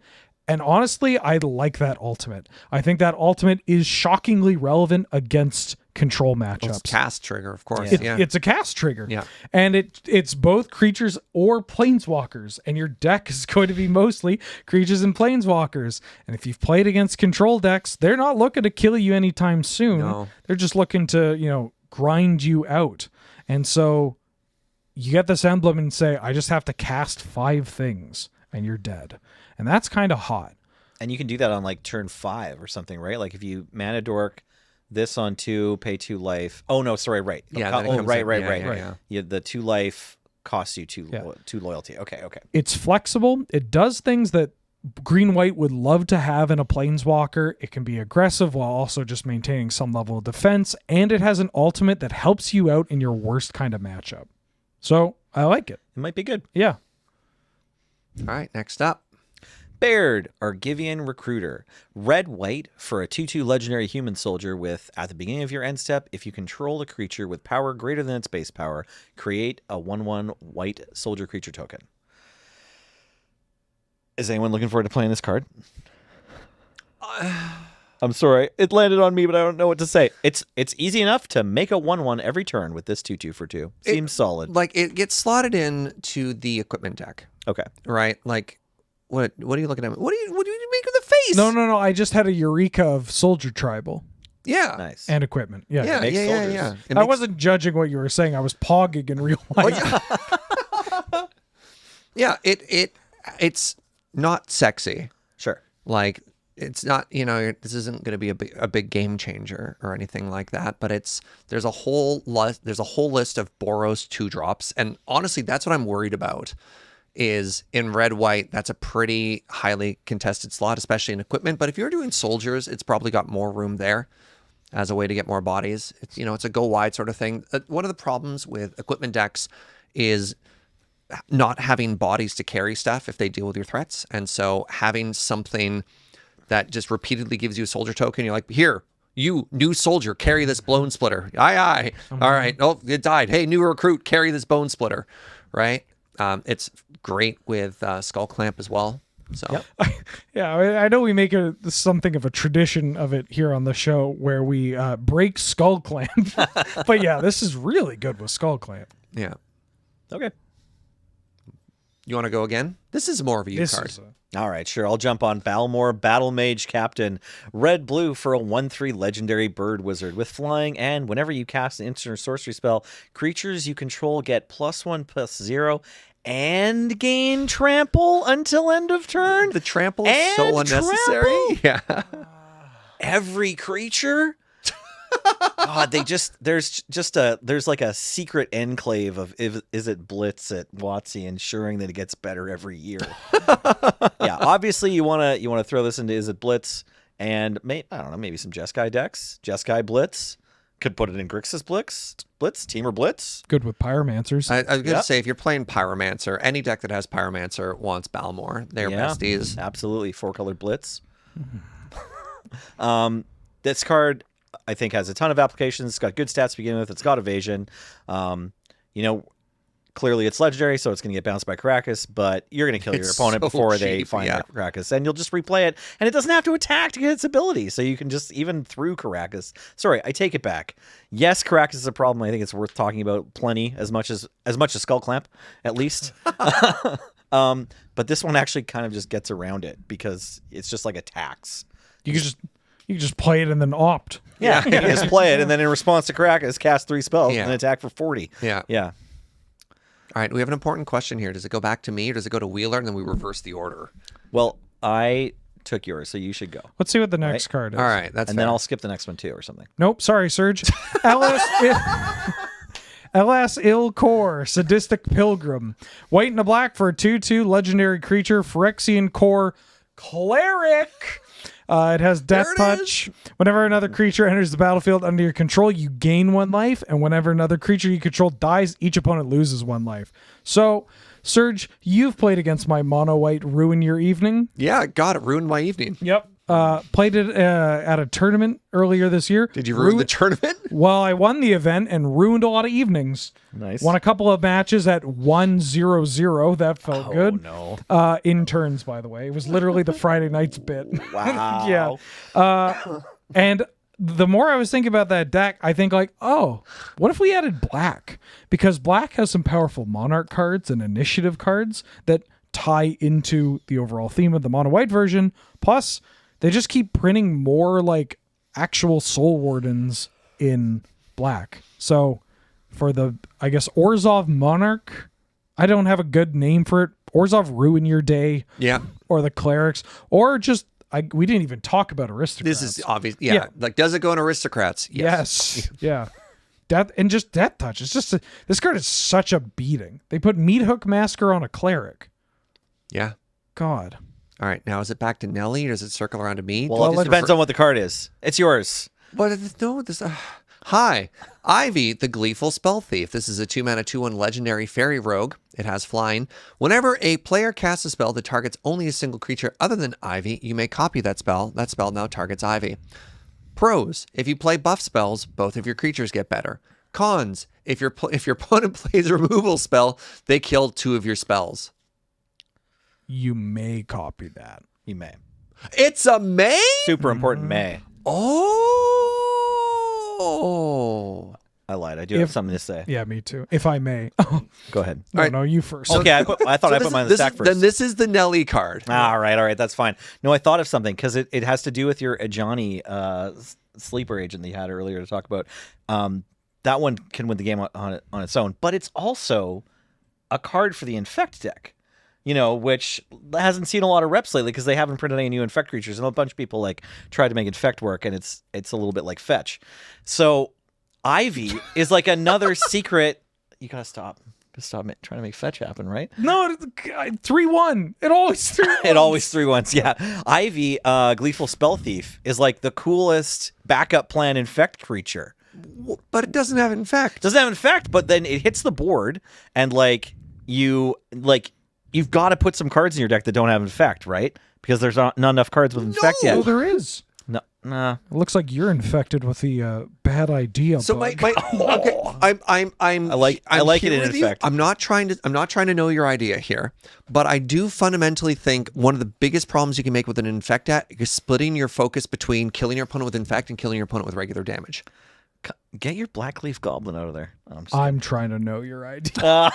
And honestly, I like that ultimate. I think that ultimate is shockingly relevant against control matchups. It's cast trigger, of course. It's a cast trigger. Yeah. And it's both creatures or planeswalkers. And your deck is going to be mostly creatures and planeswalkers. And if you've played against control decks, they're not looking to kill you anytime soon. No. They're just looking to, grind you out. And so you get this emblem and say, I just have to cast 5 things and you're dead. And that's kind of hot. And you can do that on like turn 5 or something, right? Like if you Mana Dork this on 2, pay 2 life. Oh no, sorry, right. Yeah, Oh, then it comes right, in. right, Yeah, right. yeah. Yeah, the 2 life costs you 2 Yeah. 2 loyalty. Okay. It's flexible. It does things that green-white would love to have in a planeswalker. It can be aggressive while also just maintaining some level of defense. And it has an ultimate that helps you out in your worst kind of matchup. So I like it. It might be good. Yeah. All right, next up. Baird, Argivian Recruiter. Red-white for a 2/2 legendary human soldier with, at the beginning of your end step, if you control a creature with power greater than its base power, create a 1/1 white soldier creature token. Is anyone looking forward to playing this card? I'm sorry. It landed on me, but I don't know what to say. It's easy enough to make a 1/1 every turn with this 2/2 for 2. Seems solid. Like it gets slotted in to the equipment deck, Okay. right? Like what are you looking at? What do you make of the face? No. I just had a eureka of soldier tribal Yeah. Nice. and equipment. Yeah. Yeah, makes yeah, soldiers. yeah. It I makes- wasn't judging what you were saying. I was pogging in real life. Yeah, it's not sexy. Sure. Like it's not, this isn't going to be a big game changer or anything like that, but there's a whole list of Boros 2-drops, and honestly that's what I'm worried about. Is in red white, that's a pretty highly contested slot, especially in equipment. But if you're doing soldiers, it's probably got more room there as a way to get more bodies. It's it's a go wide sort of thing. One of the problems with equipment decks is not having bodies to carry stuff if they deal with your threats. And so having something that just repeatedly gives you a soldier token, you're like, here, you new soldier, carry this bone splitter. Aye. All right. Oh, it died. Hey, new recruit, carry this bone splitter. Right. It's great with Skull Clamp as well. So Yeah, I know we make something of a tradition of it here on the show where we break Skull Clamp. But yeah, this is really good with Skull Clamp. yeah. Okay. You want to go again? This is more of a U This card. is All right, sure. I'll jump on Balmor, Battle Mage Captain. Red-blue for a 1/3 legendary bird wizard with flying, and whenever you cast an instant or sorcery spell, creatures you control get +1/+0 and gain trample until end of turn. The trample is so And unnecessary. trample? Yeah. Every creature? God, there's like a secret enclave of is it Blitz at WotC ensuring that it gets better every year. Yeah, obviously you wanna throw this into Is It Blitz and I don't know, maybe some Jeskai decks. Jeskai Blitz. Could put it in Grixis Blitz, Teamer Blitz. good with Pyromancers. I was going to Yep. say, if you're playing Pyromancer, any deck that has Pyromancer wants Balmor. They're Yeah, besties. absolutely. 4-colored Blitz. This card, I think, has a ton of applications. It's got good stats to begin with. It's got evasion. Clearly it's legendary, so it's going to get bounced by Karakas, but you're going to kill your It's opponent so before they cheap, find yeah. the Karakas, and you'll just replay it, and it doesn't have to attack to get its ability, so you can just, even through Karakas. Sorry, I take it back. Yes, Karakas is a problem. I think it's worth talking about plenty, as much as Skull Clamp, at least. But this one actually kind of just gets around it, because it's just like a tax. You can just play it and then opt. Yeah, you just play it, and then in response to Karakas, cast 3 spells Yeah. and attack for 40. Yeah. Yeah. All right, we have an important question here. Does it go back to me or does it go to Wheeler and then we reverse the order? Well, I took yours, so you should go. Let's see what the next Right. card is. All right, that's And fair. then I'll skip the next one too, or something. Nope, sorry, Serge. LS Ill Core, Sadistic Pilgrim. White and a black for a 2/2 legendary creature, Phyrexian Core Cleric. It has Death There it Touch. Whenever another creature enters the battlefield under your control, you gain 1 life. And whenever another creature you control dies, each opponent loses 1 life. So, Serge, you've played against my mono white Ruin Your Evening. Yeah, God, it ruined my evening. Yep. Played it at a tournament earlier this year. Did you ruin the tournament? Well, I won the event and ruined a lot of evenings. Nice. Won a couple of matches at 1-0-0. That felt good. No. In turns, by the way. It was literally the Friday nights bit. Wow. Yeah. And the more I was thinking about that deck, I think like, oh, what if we added black? Because black has some powerful monarch cards and initiative cards that tie into the overall theme of the mono white version. Plus, they just keep printing more like actual Soul Wardens in black. So for the, I guess, Orzhov Monarch, I don't have a good name for it. Orzhov Ruin Your Day. Yeah. Or the Clerics. Or just, we didn't even talk about Aristocrats. This is obvious. Yeah. Yeah. Like, does it go in Aristocrats? Yes. Yeah. Death and just Death Touch. It's just this card is such a beating. They put Meat Hook Masker on a Cleric. Yeah. God. All right. Now, is it back to Nelly or does it circle around to me? Well, it depends on what the card is. It's yours. But no, this. Hi, Ivy, the Gleeful Spell Thief. This is a 2-mana 2/1 legendary fairy rogue. It has flying. Whenever a player casts a spell that targets only a single creature other than Ivy, you may copy that spell. That spell now targets Ivy. Pros: if you play buff spells, both of your creatures get better. Cons: if your opponent plays a removal spell, they kill 2 of your spells. You may copy that. You may. It's a May. Super important may. Oh. I lied. I do have something to say. Yeah, me too. If I may. Go ahead. No, right. no, you first. Okay, I thought I put mine in the stack first. Then this is the Nelly card. All right, that's fine. No, I thought of something because it has to do with your Ajani sleeper agent that you had earlier to talk about. That one can win the game on its own, but it's also a card for the Infect deck, which hasn't seen a lot of reps lately because they haven't printed any new Infect creatures, and a bunch of people tried to make Infect work, and it's a little bit like Fetch. So Ivy is like another secret. You gotta stop trying to make Fetch happen, right? No, 3-1. It always 3-1. It always 3-1s, yeah. Ivy, Gleeful Spell Thief, is like the coolest backup plan Infect creature. But it doesn't have Infect. Doesn't have Infect, but then it hits the board, and you've got to put some cards in your deck that don't have Infect, right? Because there's not enough cards with Infect yet. Oh, there is. No, Nah. It looks like you're infected with the bad idea. So bug. okay, I'm I like it here in with you. effect. I'm not trying to know your idea here, but I do fundamentally think one of the biggest problems you can make with an infectat is splitting your focus between killing your opponent with infect and killing your opponent with regular damage. Get your Blackleaf Goblin out of there. I'm trying to know your idea.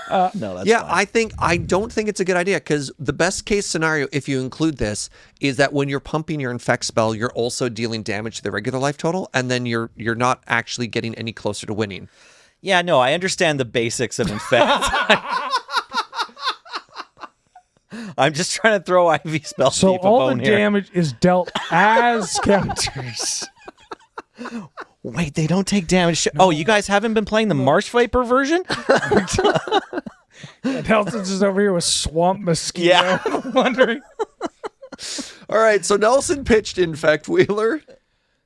No, that's Yeah, fine. I don't think it's a good idea because the best case scenario, if you include this, is that when you're pumping your infect spell, you're also dealing damage to the regular life total, and then you're not actually getting any closer to winning. Yeah, no, I understand the basics of infect. I'm just trying to throw Ivy spell So thief a all bone the here. damage is dealt as counters. Wait, they don't take damage. Oh, you guys haven't been playing the Marsh Viper version? Nelson's just over here with swamp mosquito. Yeah. Wondering. All right, so Nelson pitched Infect Wheeler.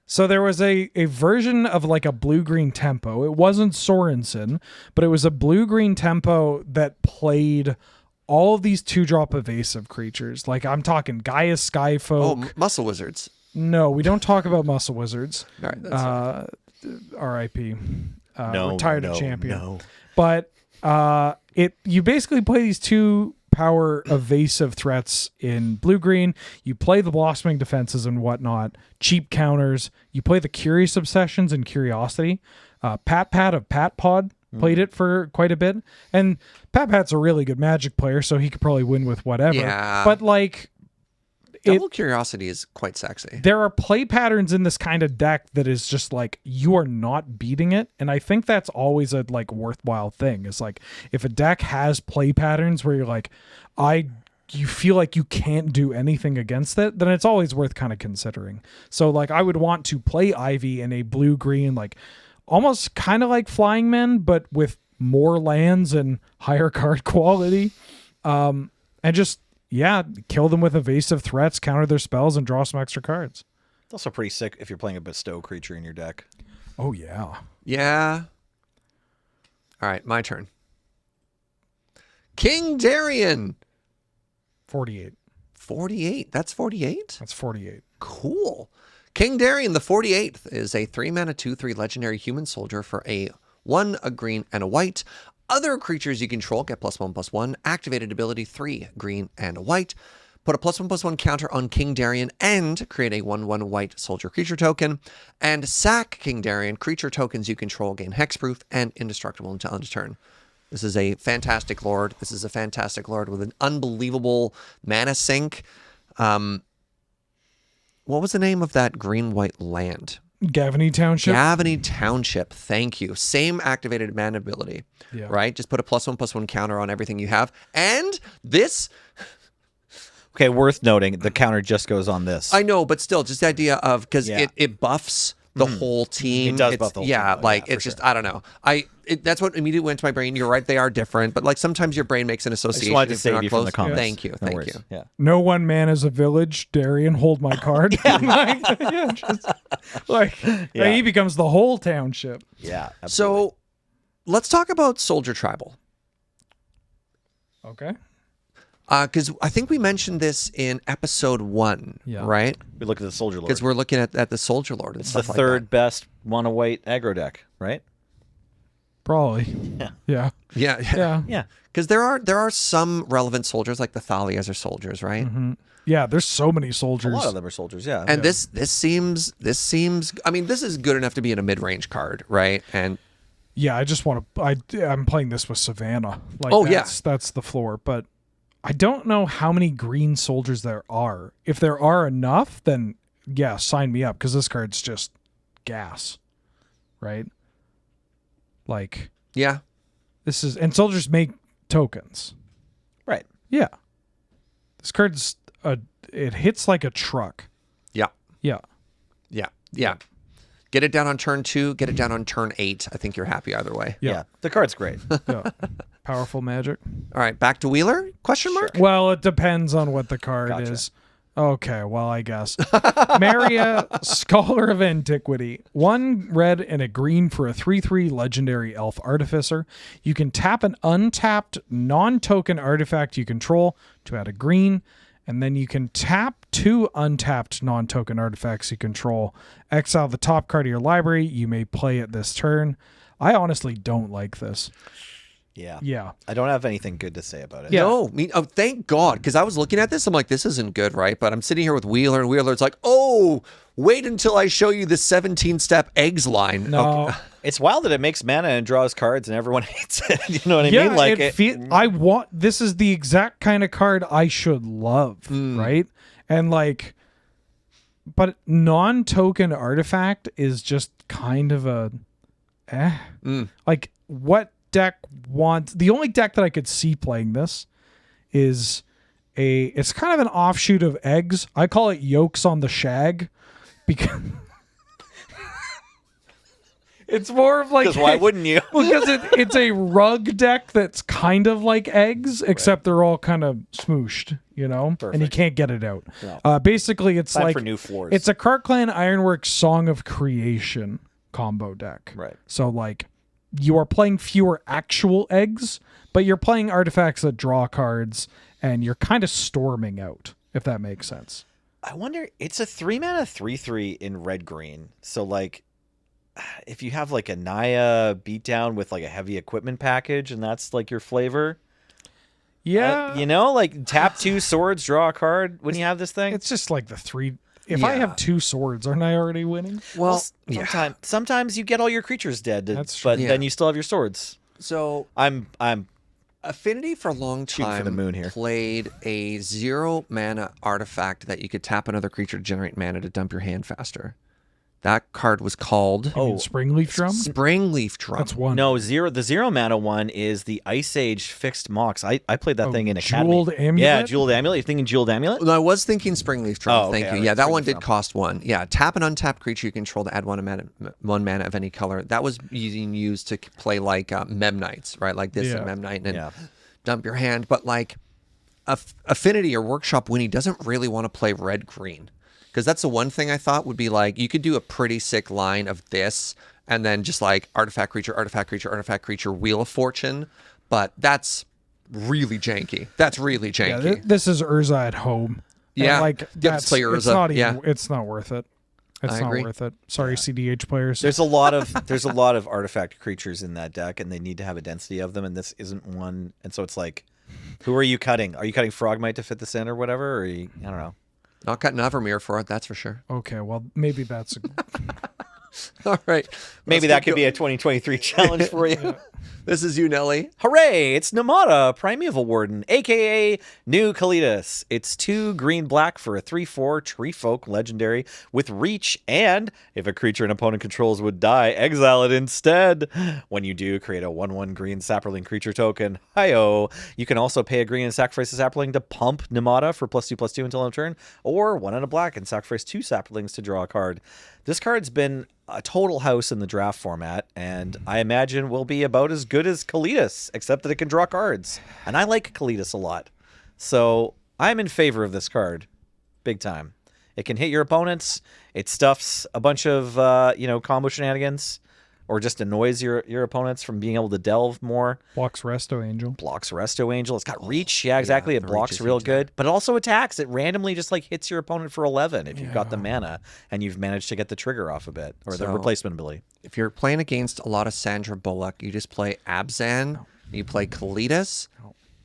So there was a version of like a blue-green tempo. It wasn't Sorensen, but it was a blue-green tempo that played all of these 2-drop evasive creatures. Like I'm talking Gaia Skyfolk. Muscle Wizards. No, we don't talk about Muscle Wizards. All right, that's R.I.P. No, retired no, a champion. no. But you basically play these 2 power evasive threats in blue-green. You play the blossoming defenses and whatnot, cheap counters. You play the Curious Obsessions and Curiosity. Pat of Pat Pod played it for quite a bit. And Pat Pat's a really good Magic player, so he could probably win with whatever. Yeah. But like... Double Curiosity is quite sexy. There are play patterns in this kind of deck that is just like you are not beating it, and I think that's always a like worthwhile thing. Is like if a deck has play patterns where you're like, you feel like you can't do anything against it, then it's always worth kind of considering. So like I would want to play Ivy in a blue green, like almost kind of like Flying Men, but with more lands and higher card quality, and just. Yeah, kill them with evasive threats, counter their spells, and draw some extra cards. It's also pretty sick if you're playing a bestow creature in your deck. Oh, yeah. Yeah. All right, my turn. King Darien. 48. 48. That's 48? That's 48. Cool. King Darien, the 48th, is a 3-mana 2/3 legendary human soldier for a 1, a green, and a white. Other creatures you control get +1/+1. Activated ability 3 green and a white. Put a +1/+1 counter on King Darien and create a 1/1 white soldier creature token. And sack King Darien. Creature tokens you control gain hexproof and indestructible until end of turn. This is a fantastic lord. This is a fantastic lord with an unbelievable mana sink. What was the name of that green-white land? Gavany Township. Gavany Township. Thank you. Same activated mana ability, Yeah. right? Just put a +1/+1 counter on everything you have. And this, Okay, worth noting, the counter just goes on this. I know, but still, just the idea of, because Yeah. it buffs the whole team. It does It's- buff the whole yeah, team, like yeah, it's for just, I don't know. That's what immediately went to my brain. You're right, they are different, but like sometimes your brain makes an I association. just wanted to if they're save not you from the close. comments. Thank you, No thank worries. you. Yeah. No one man is a village. Darien, hold my card. Yeah. He becomes the whole township. Yeah. Absolutely. So let's talk about Soldier Tribal. Okay. Because I think we mentioned this in episode 1, Yeah. right? we look at the soldier lord. Because we're looking at the Soldier Lord and It's the stuff like third best mono white aggro deck, right? Probably. Yeah. Yeah. that. Yeah, Yeah. Yeah. Because there are some relevant soldiers, like the Thalias are soldiers, right? Yeah. There's so many A soldiers. lot of them are soldiers, yeah. And this seems. I mean, this is good enough to be in a mid-range card, right? And Yeah. I just want to. I'm playing this with Savannah. Like, Oh, yeah. That's the floor. But I don't know how many green soldiers there are. If there are enough, then yeah, sign me up because this card's just gas, right? Like yeah, this is, and soldiers make tokens. right. Yeah, this card's it hits like a truck. yeah, Yeah, yeah. Get it down on turn 2. Get it down on turn 8. I think you're happy either way. yeah, The card's great. yeah. Powerful magic. All right, back to Wheeler? Question mark? Well, it depends on what the card Gotcha. is. Okay, well, I guess. Maria, Scholar of Antiquity. 1 red and a green for a 3/3 legendary elf artificer. You can tap an untapped non-token artifact you control to add a green, And then you can tap 2 untapped non-token artifacts you control. Exile the top card of your library. You may play it this turn. I honestly don't like this. Yeah. I don't have anything good to say about it. Yeah. No, thank God, because I was looking at this. I'm like, this isn't good, right? But I'm sitting here with Wheeler, and Wheeler's like, oh, wait until I show you the 17-step eggs line. No. Okay. It's wild that it makes mana and draws cards and everyone hates it. You know what I mean? Like this is the exact kind of card I should love, right? And like, but non-token artifact is just kind of a like what deck wants. The only deck that I could see playing this is it's kind of an offshoot of eggs. I call it yolks on the shag because it's more of like, because why wouldn't you? because it's a rug deck that's kind of like eggs, except they're all kind of smooshed, you know? Perfect. And you can't get it out. No. Basically, it's Time like for new floors. it's a Cart Clan Ironworks Song of Creation combo deck. Right. So like you are playing fewer actual eggs, but you're playing artifacts that draw cards, and you're kind of storming out, if that makes sense. I wonder, it's a 3-mana 3/3 in red green. So like if you have like a Naya beatdown with like a heavy equipment package and that's like your flavor. Yeah. You know, like tap 2 swords, draw a card when you have this thing. It's just like the 3. If I have 2 swords, aren't I already winning? Well, sometimes you get all your creatures dead, That's true. but then you still have your swords. So I'm Affinity for a long Shooting for time the moon here. played a 0-mana artifact that you could tap another creature to generate mana to dump your hand faster. That card was called You mean Springleaf Drum? Springleaf Drum. That's one. No, the 0-mana one is the Ice Age Fixed Mox. I played that thing in Academy. Jeweled Amulet? Yeah, Jeweled Amulet. You thinking Jeweled Amulet? No, I was thinking Springleaf Drum. Oh, okay, Thank you. all right, Yeah, that one Springleaf did Drum. cost 1. Yeah, tap an untapped creature you control to add 1 mana of any color. That was being used to play like Memnites, right? Like this and Memnite, and dump your hand. But like Affinity or Workshop Winnie doesn't really want to play red-green. Because that's the one thing I thought would be like, you could do a pretty sick line of this, and then just like artifact creature, artifact creature, artifact creature, Wheel of Fortune. But that's really janky. That's really janky. Yeah, this is Urza at home. Yeah, And like you have to that's play it's Urza, not even, yeah. it's not worth it. It's I not agree. worth it. Sorry, CDH players. There's a lot of artifact creatures in that deck, and they need to have a density of them, and this isn't one. And so it's like, who are you cutting? Are you cutting Frogmite to fit this in or whatever? Or I don't know. Not cutting Evermere for it, that's for sure. Okay, well maybe that's All right. Maybe Let's that could keep be a 2023 challenge for you. This is you, Nelly. Hooray! It's Namada, Primeval Warden, aka New Kalitas. It's 2 green-black for a 3/4 Tree Folk legendary with reach, and if a creature an opponent controls would die, exile it instead. When you do, create a 1/1 green sapperling creature token. Hi-oh! You can also pay a green and sacrifice a sapperling to pump Namada for +2/+2 until end of turn, or 1 and a black and sacrifice 2 sapperlings to draw a card. This card's been a total house in the draft format, and I imagine will be about as good as Kalitas, except that it can draw cards. And I like Kalitas a lot. So I'm in favor of this card. Big time. It can hit your opponents. It stuffs a bunch of combo shenanigans, or just annoys your opponents from being able to delve more. blocks Resto Angel. Blocks Resto Angel. It's got reach. Yeah, exactly. It the blocks reach is real huge, good. But it also attacks. It randomly just like hits your opponent for 11 if you've got the mana and you've managed to get the trigger off a bit, or the So- replacement ability. If you're playing against a lot of Sandra Bullock, you just play Abzan, you play Kalitas,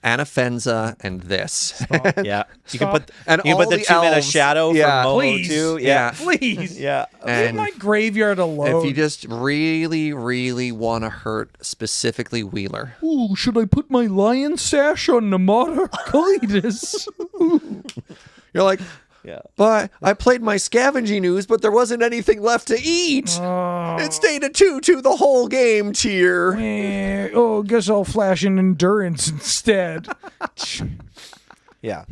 Anafenza, and this. Yeah. You can put And you can put all the the 2-mana elves. shadow Yeah. from Momo Please. too. Yeah. Please. Yeah. Leave And my graveyard alone. if you just really, really want to hurt specifically Wheeler, Ooh, should I put my lion sash on Namada Kalitas? you're like, Yeah. but I played my scavenging ooze, but there wasn't anything left to eat. It stayed a 2/2 the whole game, tier. Guess I'll flash an endurance instead. Yeah.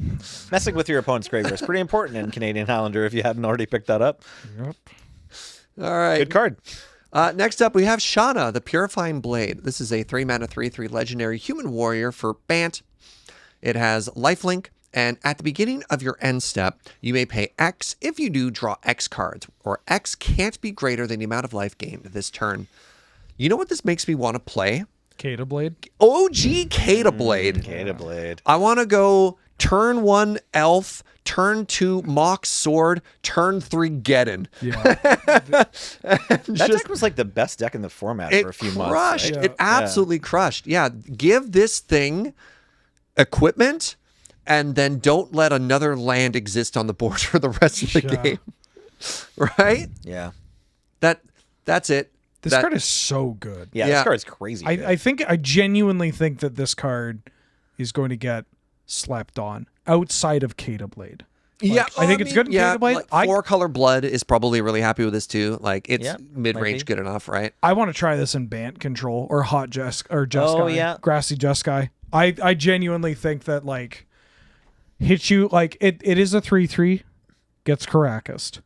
Messing with your opponent's graveyard is pretty important in Canadian Highlander if you hadn't already picked that up. Yep. All right. Good card. Next up, we have Shauna, the Purifying Blade. This is a 3-mana 3/3 legendary human warrior for Bant. It has lifelink, and at the beginning of your end step, you may pay X. If you do, draw X cards, or X can't be greater than the amount of life gained this turn. You know what this makes me want to play? Kata Blade. OG Kata Blade. Kata Blade. I want to go turn 1 elf, turn 2 mock sword, turn 3 Geddon. Yeah. That deck was like the best deck in the format for a few months. Crushed. Right? It absolutely crushed. Yeah. Give this thing equipment and then don't let another land exist on the board for the rest of the game. Right? Yeah. That's it. This card is so good. Yeah, Yeah. this card's crazy. I genuinely think that this card is going to get slept on outside of Kata Blade. Yeah, I think it's good in Kata Blade. Like 4-color blood is probably really happy with this too. Like it's Yeah, mid-range might be. good enough, right? I want to try this in Bant Control or Hot Just or Just Oh, Guy, yeah. Grassy Just Guy. I genuinely think that like hit you like it is a 3/3 gets Caracased.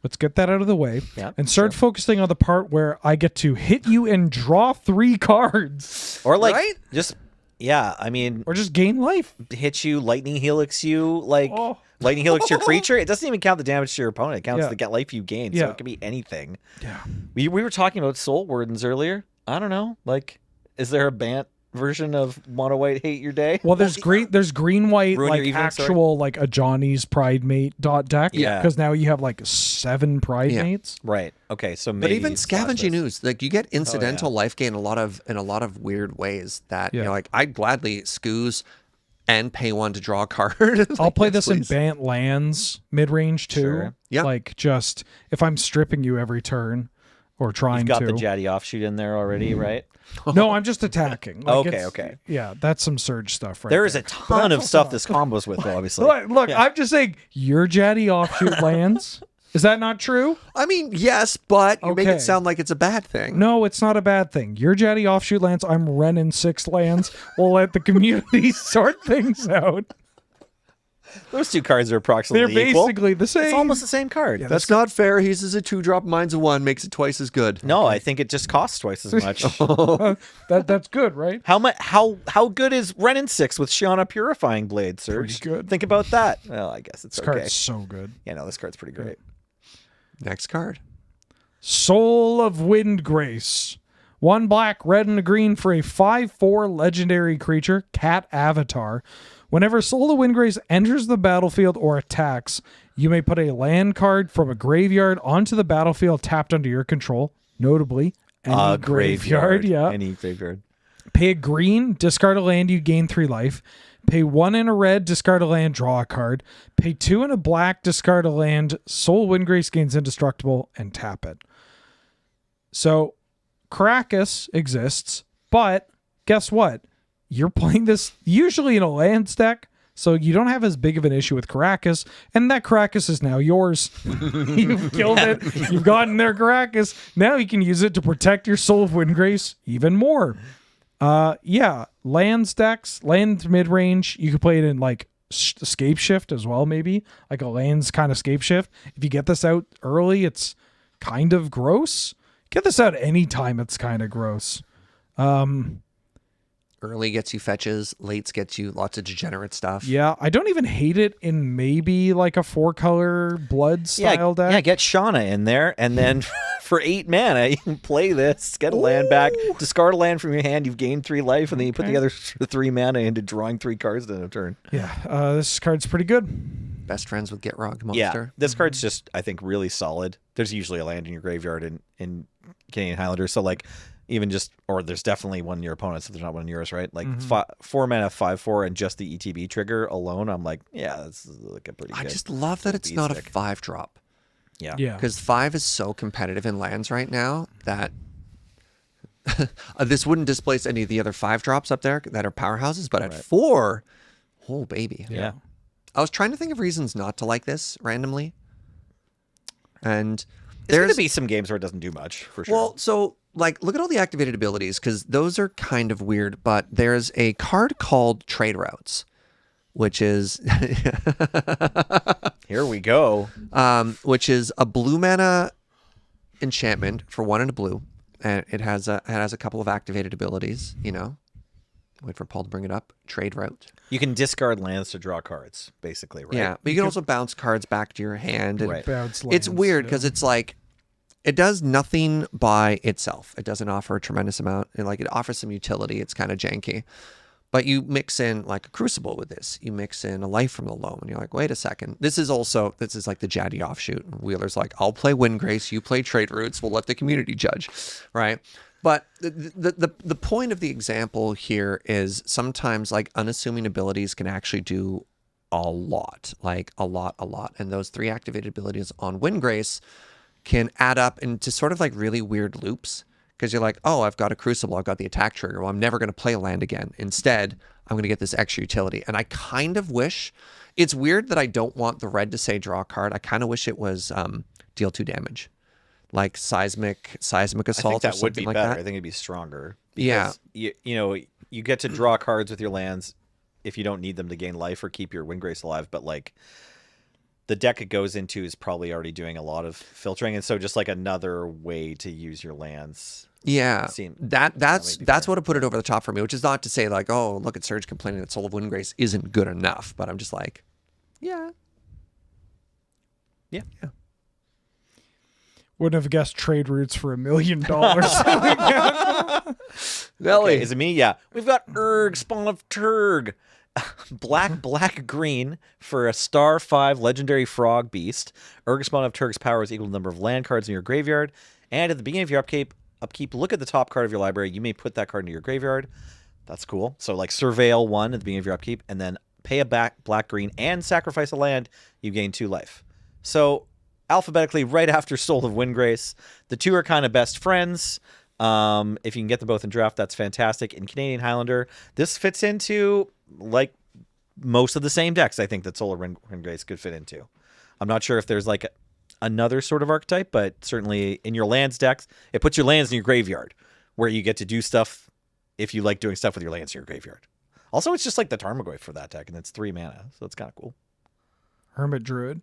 Let's get that out of the way Yeah, and start focusing on the part where I get to hit you and draw 3 cards Or like Right? just yeah, I mean, or just gain life. hit you, lightning helix you, like Oh. lightning helix your creature. It doesn't even count the damage to your opponent. It counts Yeah. the life you gain. Yeah. So it could be anything. Yeah. We were talking about Soul Wardens earlier. I don't know. Like, is there a Bant version of Mono White Hate Your Day? Well, there's green white Ruin Your like Evening, sorry. actual like a Johnny's Pride Mate deck. Yeah. Because now you have like 7 Pride Yeah. Mates. Right. Okay. So But maybe even scavenging ooze, like you get incidental life gain in a lot of weird ways that you Yeah. know, like I'd gladly scoos and pay 1 to draw a card. I'll play Yes, this please. in Bant lands mid range too. Sure. Yeah. Like just if I'm stripping you every turn or trying You've got to. the Jaddy offshoot in there already, right? No, I'm just attacking. Like, Okay, it's- okay. Yeah, that's some surge stuff right There is there. a ton of stuff this combos with, though, obviously. Look, I'm just saying your Jaddy offshoot lands. Is that not true? I mean, yes, but you make Okay. it sound like it's a bad thing. No, it's not a bad thing. Your Jaddy offshoot lands, I'm renting 6 lands. We'll let the community sort things out. Those two cards are approximately They're equal. basically the same. It's almost the same card. That's not fair. He's a 2-drop, mine's a 1, makes it twice as good. No, I think it just costs twice as much. That's good, right? How much? How good is Renin 6 with Shiana Purifying Blade, Serge? Pretty good. Think about that. Well, I guess it's This okay. card's so good. Yeah, no, this card's pretty great. Next card. Soul of Wind Grace. 1 black, red, and a green for a 5/4 legendary creature, Cat Avatar. Whenever Soul of Windgrace enters the battlefield or attacks, you may put a land card from a graveyard onto the battlefield tapped under your control, notably any graveyard. Yeah. Any graveyard. Pay a green, discard a land, you gain 3 life. Pay 1 in a red, discard a land, draw a card. Pay 2 in a black, discard a land, Soul Windgrace gains indestructible, and tap it. So, Caracas exists, but guess what? You're playing this usually in a lands deck, so you don't have as big of an issue with Caracas, and that Caracas is now yours. You've killed it. You've gotten their Caracas. Now you can use it to protect your Soul of Windgrace even more. Yeah, lands decks, land mid-range. You could play it in like Scape Shift as well, maybe like a lands kind of Scape Shift. If you get this out early, it's kind of gross. Get this out anytime, it's kind of gross. Early gets you fetches, lates gets you lots of degenerate stuff. Yeah, I don't even hate it in maybe like a 4-color blood style deck. Yeah, get Shauna in there, and then for 8 mana, you can play this, get a land back, discard a land from your hand, you've gained 3 life, and then you put the other 3 mana into drawing 3 cards in a turn. Yeah, this card's pretty good. Best friends with Get Rogged Yeah, Monster. this card's just, I think, really solid. There's usually a land in your graveyard in Canadian Highlander, so like, even just, or there's definitely one in your opponent's if there's not one in yours, right? Like 4 mana, 5/4, and just the ETB trigger alone, I'm like, yeah, that's like a pretty good. I just love that it's not a stick. 5-drop. Yeah. Yeah. Because 5 is so competitive in lands right now that this wouldn't displace any of the other 5-drops up there that are powerhouses, but at 4, oh baby. Yeah. I was trying to think of reasons not to like this randomly. And There's going there's to be some games where it doesn't do much, for sure. well, so like look at all the activated abilities because those are kind of weird, but there's a card called Trade Routes, which is Here we go. which is a blue mana enchantment for 1 and a blue, and it has a couple of activated abilities. You know, wait for Paul to bring it up. Trade Route. You can discard lands to draw cards, basically, right? Yeah, but you can also bounce cards back to your hand. And Right. Bounce It's lands, weird yeah. because it's like it does nothing by itself. It doesn't offer a tremendous amount, and like it offers some utility. It's kind of janky, But you mix in like a Crucible with this. You mix in a Life from the Loam, and you're like, wait a second. This is like the Jaddy offshoot. And Wheeler's like, I'll play Windgrace, you play Trade Routes. We'll let the community judge, right? But the point of the example here is sometimes like unassuming abilities can actually do a lot, like a lot. And those 3 activated abilities on Windgrace can add up into sort of like really weird loops. Because you're like, oh, I've got a Crucible, I've got the attack trigger. Well, I'm never going to play a land again. Instead, I'm going to get this extra utility. And I kind of wish, it's weird that I don't want the red to say draw a card. I kind of wish it was deal 2 damage. Like seismic assault I or think that would something be like better. that. I think it'd be stronger. Yeah. Because you get to draw cards with your lands if you don't need them to gain life or keep your Windgrace alive. But like the deck it goes into is probably already doing a lot of filtering. And so just like another way to use your lands. Yeah, that's fair. what would put it over the top for me, which is not to say like, oh, look at Surge complaining that Soul of Windgrace isn't good enough, but I'm just like, yeah. Wouldn't have guessed Trade Routes for $1 million. Nelly. Okay, is it me? Yeah. We've got Urg, Spawn of Turg. Black, green for a star 5 legendary frog beast. Urg, Spawn of Turg's power is equal to the number of land cards in your graveyard. And at the beginning of your upkeep, look at the top card of your library. You may put that card into your graveyard. That's cool. So like Surveil 1 at the beginning of your upkeep, and then pay a black, green, and sacrifice a land. You gain 2 life. So alphabetically, right after Soul of Windgrace, the 2 are kind of best friends. If you can get them both in draft, that's fantastic. In Canadian Highlander, this fits into like most of the same decks I think that Soul of Windgrace could fit into. I'm not sure if there's like another sort of archetype, but certainly in your lands decks, it puts your lands in your graveyard where you get to do stuff if you like doing stuff with your lands in your graveyard. Also, it's just like the Tarmogoyf for that deck, and it's 3 mana, so it's kind of cool. Hermit Druid.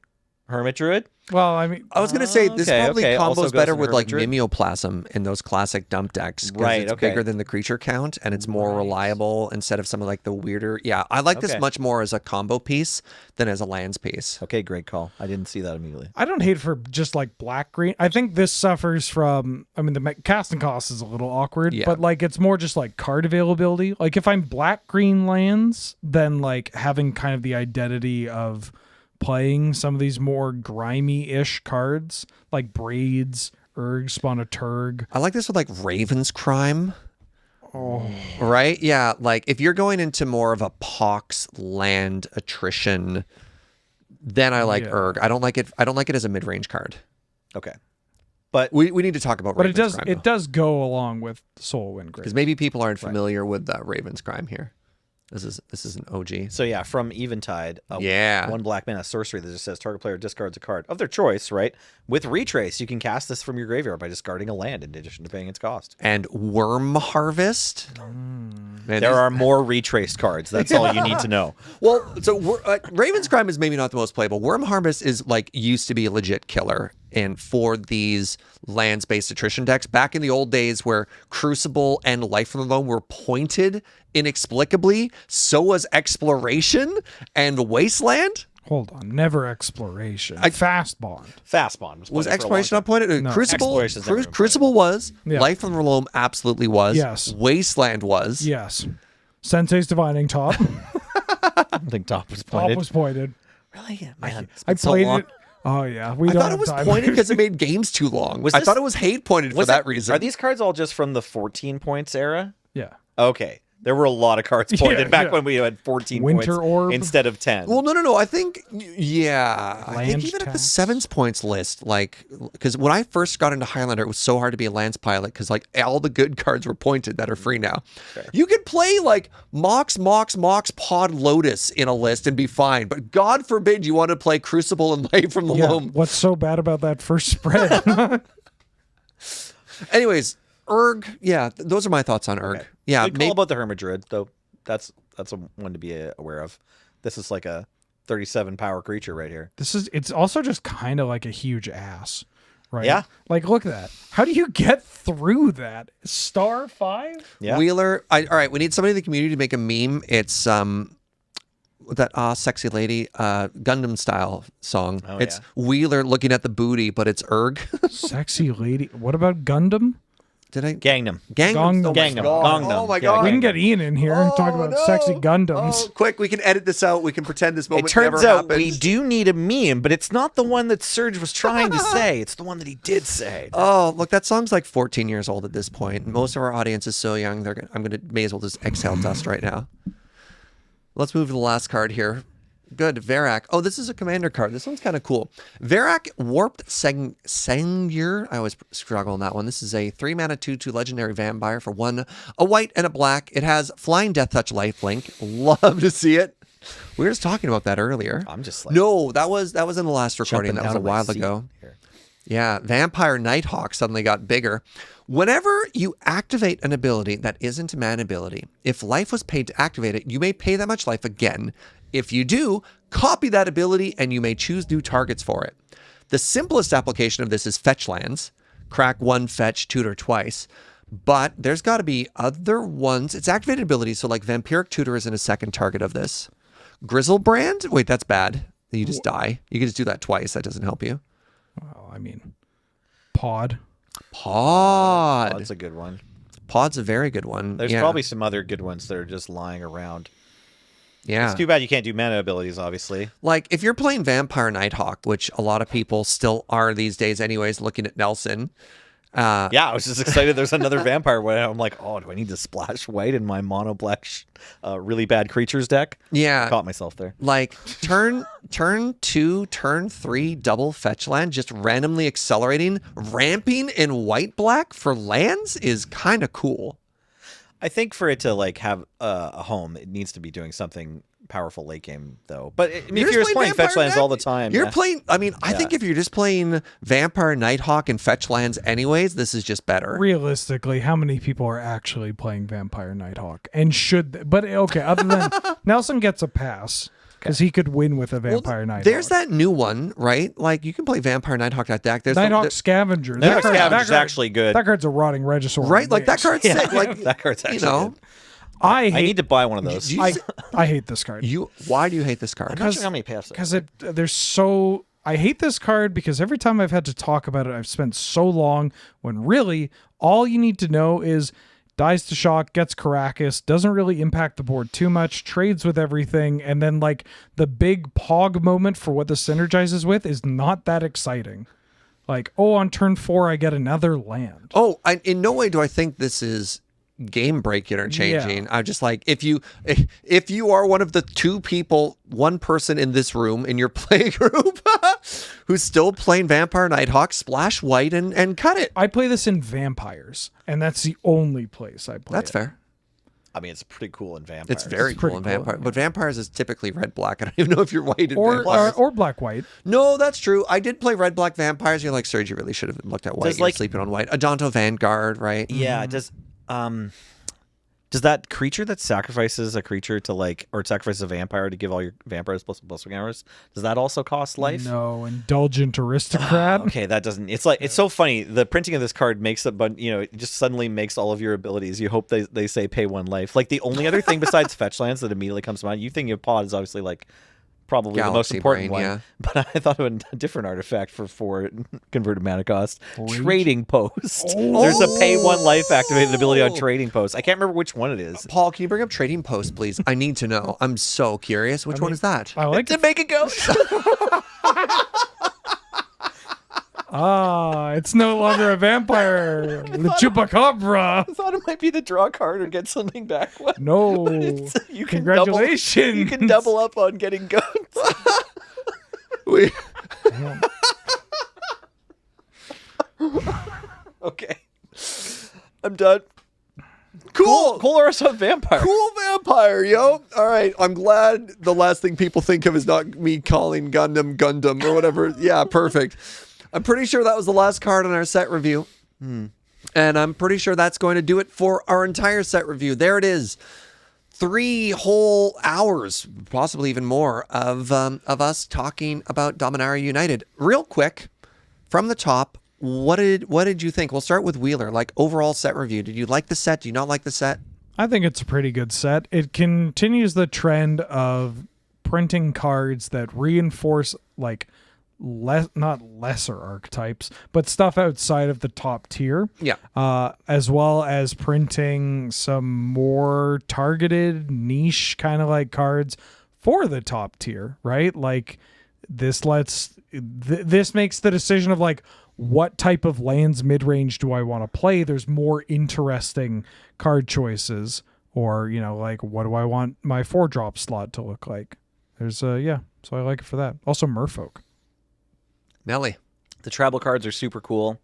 Hermit Druid? Well, I mean, I was going to say this probably Also combos goes better in with like Hermit Druid. Mimeoplasm in those classic dump decks. 'Cause Right, it's okay. bigger than the creature count and it's more Right. reliable instead of some of like the weirder. Yeah, I like this Okay. much more as a combo piece than as a lands piece. Okay, great call. I didn't see that immediately. I don't hate for just like black green. I think this suffers from, I mean, the casting cost is a little awkward, Yeah. but like it's more just like card availability. Like if I'm black green lands, then like having kind of the identity of playing some of these more grimy-ish cards like Braids, Urg, Spawn of Turg. I like this with like Raven's Crime. Oh, Right? Yeah, like if you're going into more of a pox land attrition, then I like Yeah. Urg. I don't like it as a mid-range card. Okay. But We need to talk about but Raven's Crime. it does go along with Soul Windgrace. because maybe people aren't familiar with Raven's Crime here. This is an OG. so yeah, from Eventide, Yeah. 1 black mana sorcery that just says target player discards a card of their choice, right? With Retrace, you can cast this from your graveyard by discarding a land in addition to paying its cost. And Worm Harvest. Man, There are more Retrace cards. That's all you need to know. well, so Raven's Crime is maybe not the most playable. Worm Harvest is like used to be a legit killer, and for these lands-based attrition decks back in the old days where Crucible and Life from the Loam were pointed inexplicably, so was Exploration and Wasteland. Hold on, never Exploration. Fast Bond. Fast Bond Was pointed for a long Exploration time. not pointed? No. Crucible. Exploration's never been Crucible was. Yeah. Life from the Loam absolutely was. Yes. Wasteland was. Yes. Sensei's Divining Top. I don't think top was Top pointed. was pointed. Really? Man, it's I been so played long. it. Oh yeah, we I don't thought it have was time. pointed because it made games too long. Was I this- thought it was hate pointed for that reason. Are these cards all just from the 14 points era? Yeah. Okay. There were a lot of cards pointed Yeah, back yeah. when we had 14 Winter points Orb. instead of 10. Well, no. I think, yeah. I think Land even at the tax. sevens points list, like, because when I first got into Highlander, it was so hard to be a Lance pilot because, like, all the good cards were pointed that are free now. Fair. You could play, like, Mox, Pod Lotus in a list and be fine. But God forbid you want to play Crucible and Life from the Yeah. Loam. What's so bad about that first spread? Anyways, Urg, yeah, those are my thoughts on Urg. Okay. Yeah, Good call about the Hermit Druid, though. That's a one to be aware of. This is like a 37 power creature right here. It's also just kind of like a huge ass, right? Yeah. Like look at that. How do you get through that? Star 5? Yeah. Wheeler. All right, we need somebody in the community to make a meme. It's that sexy lady Gundam style song. Oh, It's yeah. Wheeler looking at the booty, but it's Urg. Sexy lady. What about Gundam? Did I? Gangnam. Gangnam. Gangnam. Oh my Gangnam. God. Gangnam. Oh my Yeah, God. We can get Ian in here and talk about sexy Gundams. Oh, quick, we can edit this out. We can pretend this moment It turns never out happened. we do need a meme, but it's not the one that Serge was trying to say. It's the one that he did say. Oh, look, that song's like 14 years old at this point. Most of our audience is so young. May as well just exhale dust right now. Let's move to the last card here. Good, Varak. Oh, this is a commander card. This one's kind of cool. Varak Warped Sengir. I always struggle on that one. This is a 3-mana 2/2 legendary vampire for 1, a white and a black. It has Flying Death Touch lifelink. Love to see it. We were just talking about that earlier. I'm just like No, that was in the last recording. jumping That was a out of my while seat ago. here. Yeah, Vampire Nighthawk suddenly got bigger. Whenever you activate an ability that isn't a mana ability, if life was paid to activate it, you may pay that much life again. If you do, copy that ability and you may choose new targets for it. The simplest application of this is fetch lands. Crack 1, fetch, tutor twice. But there's got to be other ones. It's activated abilities, so like Vampiric Tutor isn't a second target of this. Grizzlebrand? Wait, that's bad. You just die. You can just do that twice. That doesn't help you. Well, I mean, Pod. Pod. That's a good one. Pod's a very good one. There's Yeah. probably some other good ones that are just lying around. Yeah. It's too bad you can't do mana abilities, obviously. Like, if you're playing Vampire Nighthawk, which a lot of people still are these days anyways, looking at Nelson. Yeah, I was just excited there's another vampire one. I'm like, oh, do I need to splash white in my mono black really bad creatures deck? Yeah. Caught myself there. Like, turn 2, turn 3, double fetch land, just randomly accelerating, ramping in white-black for lands is kind of cool. I think for it to like have a home, it needs to be doing something powerful late game though. But I mean, if you're just playing fetch Vampire lands all the time, You're yeah. playing, I mean, I think if you're just playing Vampire Nighthawk and fetch lands anyways, this is just better. Realistically, how many people are actually playing Vampire Nighthawk? And but okay, other than Nelson gets a pass because he could win with a Vampire Nighthawk. There's that new one, right? Like, you can play Vampire Nighthawk that deck. There's Nighthawk Scavenger. Nighthawk card- Scavenger's card- actually good. That card's a rotting Regisaur. right? Like, that card's sick. Like, That card's actually you know, good. I I need to buy one of those. I hate this card. why do you hate this card? I'm not sure how many paths. Because I hate this card because every time I've had to talk about it, I've spent so long when really all you need to know is dies to shock, gets Caracas, doesn't really impact the board too much, trades with everything, and then like the big pog moment for what this synergizes with is not that exciting. Like, oh, on turn 4 I get another land. Oh, in no way do I think this is game breaking or changing. Yeah. I'm just like, if you are one of the one person in this room in your play group who's still playing Vampire Nighthawk, splash white and cut it. I play this in Vampires, and that's the only place I play That's it. fair. I mean, it's pretty cool in vampires. It's very pretty cool in cool, Vampire, yeah. but Vampires is typically red black. I don't even know if you're white in Or Vampires. black-white. No, that's true. I did play red black Vampires. You're like, Serge, you really should have looked at white. Does, You're like- sleeping on white. Adonto Vanguard, right? Yeah. Does that creature that sacrifices a creature to like, or sacrifices a vampire to give all your vampires plus counters, does that also cost life? No, indulgent aristocrat. Okay, that doesn't. It's like it's so funny. The printing of this card makes it, but it just suddenly makes all of your abilities. You hope they say pay 1 life. Like the only other thing besides fetch lands that immediately comes to mind. You think of pod is obviously like probably the most Galaxy important Brain, one. yeah. But I thought of a different artifact for 4 converted mana cost. Trading Post. There's a pay 1 life activated ability on Trading Post. I can't remember which one it is. Paul, can you bring up Trading Post, please? I need to know. I'm so curious. Which one is that? I like To make it go. it's no longer a vampire. The chupacabra. I thought it might be to draw a card or get something back. No. You can Congratulations. you can double up on getting guns. We- Okay. I'm done. Cool. Cool Ursa vampire. Cool vampire, yo. All right. I'm glad the last thing people think of is not me calling Gundam or whatever. Yeah, perfect. I'm pretty sure that was the last card on our set review. And I'm pretty sure that's going to do it for our entire set review. There it is. 3 whole hours, possibly even more, of us talking about Dominaria United. Real quick, from the top, what did you think? We'll start with Wheeler. Like, overall set review. Did you like the set? Do you not like the set? I think it's a pretty good set. It continues the trend of printing cards that reinforce like not lesser archetypes, but stuff outside of the top tier. Yeah. As well as printing some more targeted niche kind of like cards for the top tier, right? Like this this makes the decision of like, what type of lands mid-range do I want to play? There's more interesting card choices, or, you know, like, what do I want my 4-drop slot to look like? There's yeah, so I like it for that. Also Merfolk. Nelly. The tribal cards are super cool,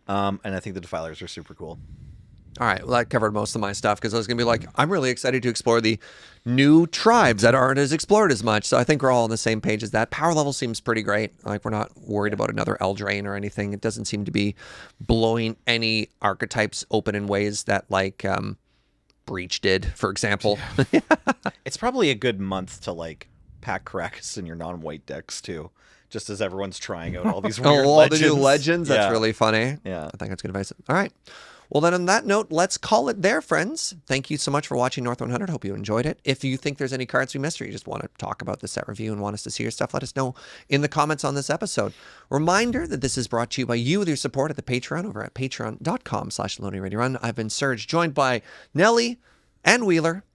and I think the defilers are super cool. All right, well, that covered most of my stuff because I was going to be like, I'm really excited to explore the new tribes that aren't as explored as much. So I think we're all on the same page as that. Power level seems pretty great. Like, we're not worried about another Eldraine or anything. It doesn't seem to be blowing any archetypes open in ways that, like, Breach did, for example. It's probably a good month to, like, pack Caracas in your non-white decks, too. Just as everyone's trying out all these weird all legends. the new legends. That's Yeah. really funny. Yeah. I think that's good advice. All right. Well, then on that note, let's call it there, friends. Thank you so much for watching North 100. Hope you enjoyed it. If you think there's any cards we missed or you just want to talk about the set review and want us to see your stuff, let us know in the comments on this episode. Reminder that this is brought to you by you with your support at the Patreon over at patreon.com/LonelyReadyRun. I've been Serge, joined by Nelly and Wheeler.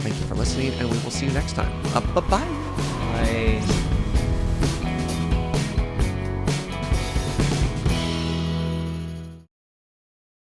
Thank you for listening, and we will see you next time. Bye-bye.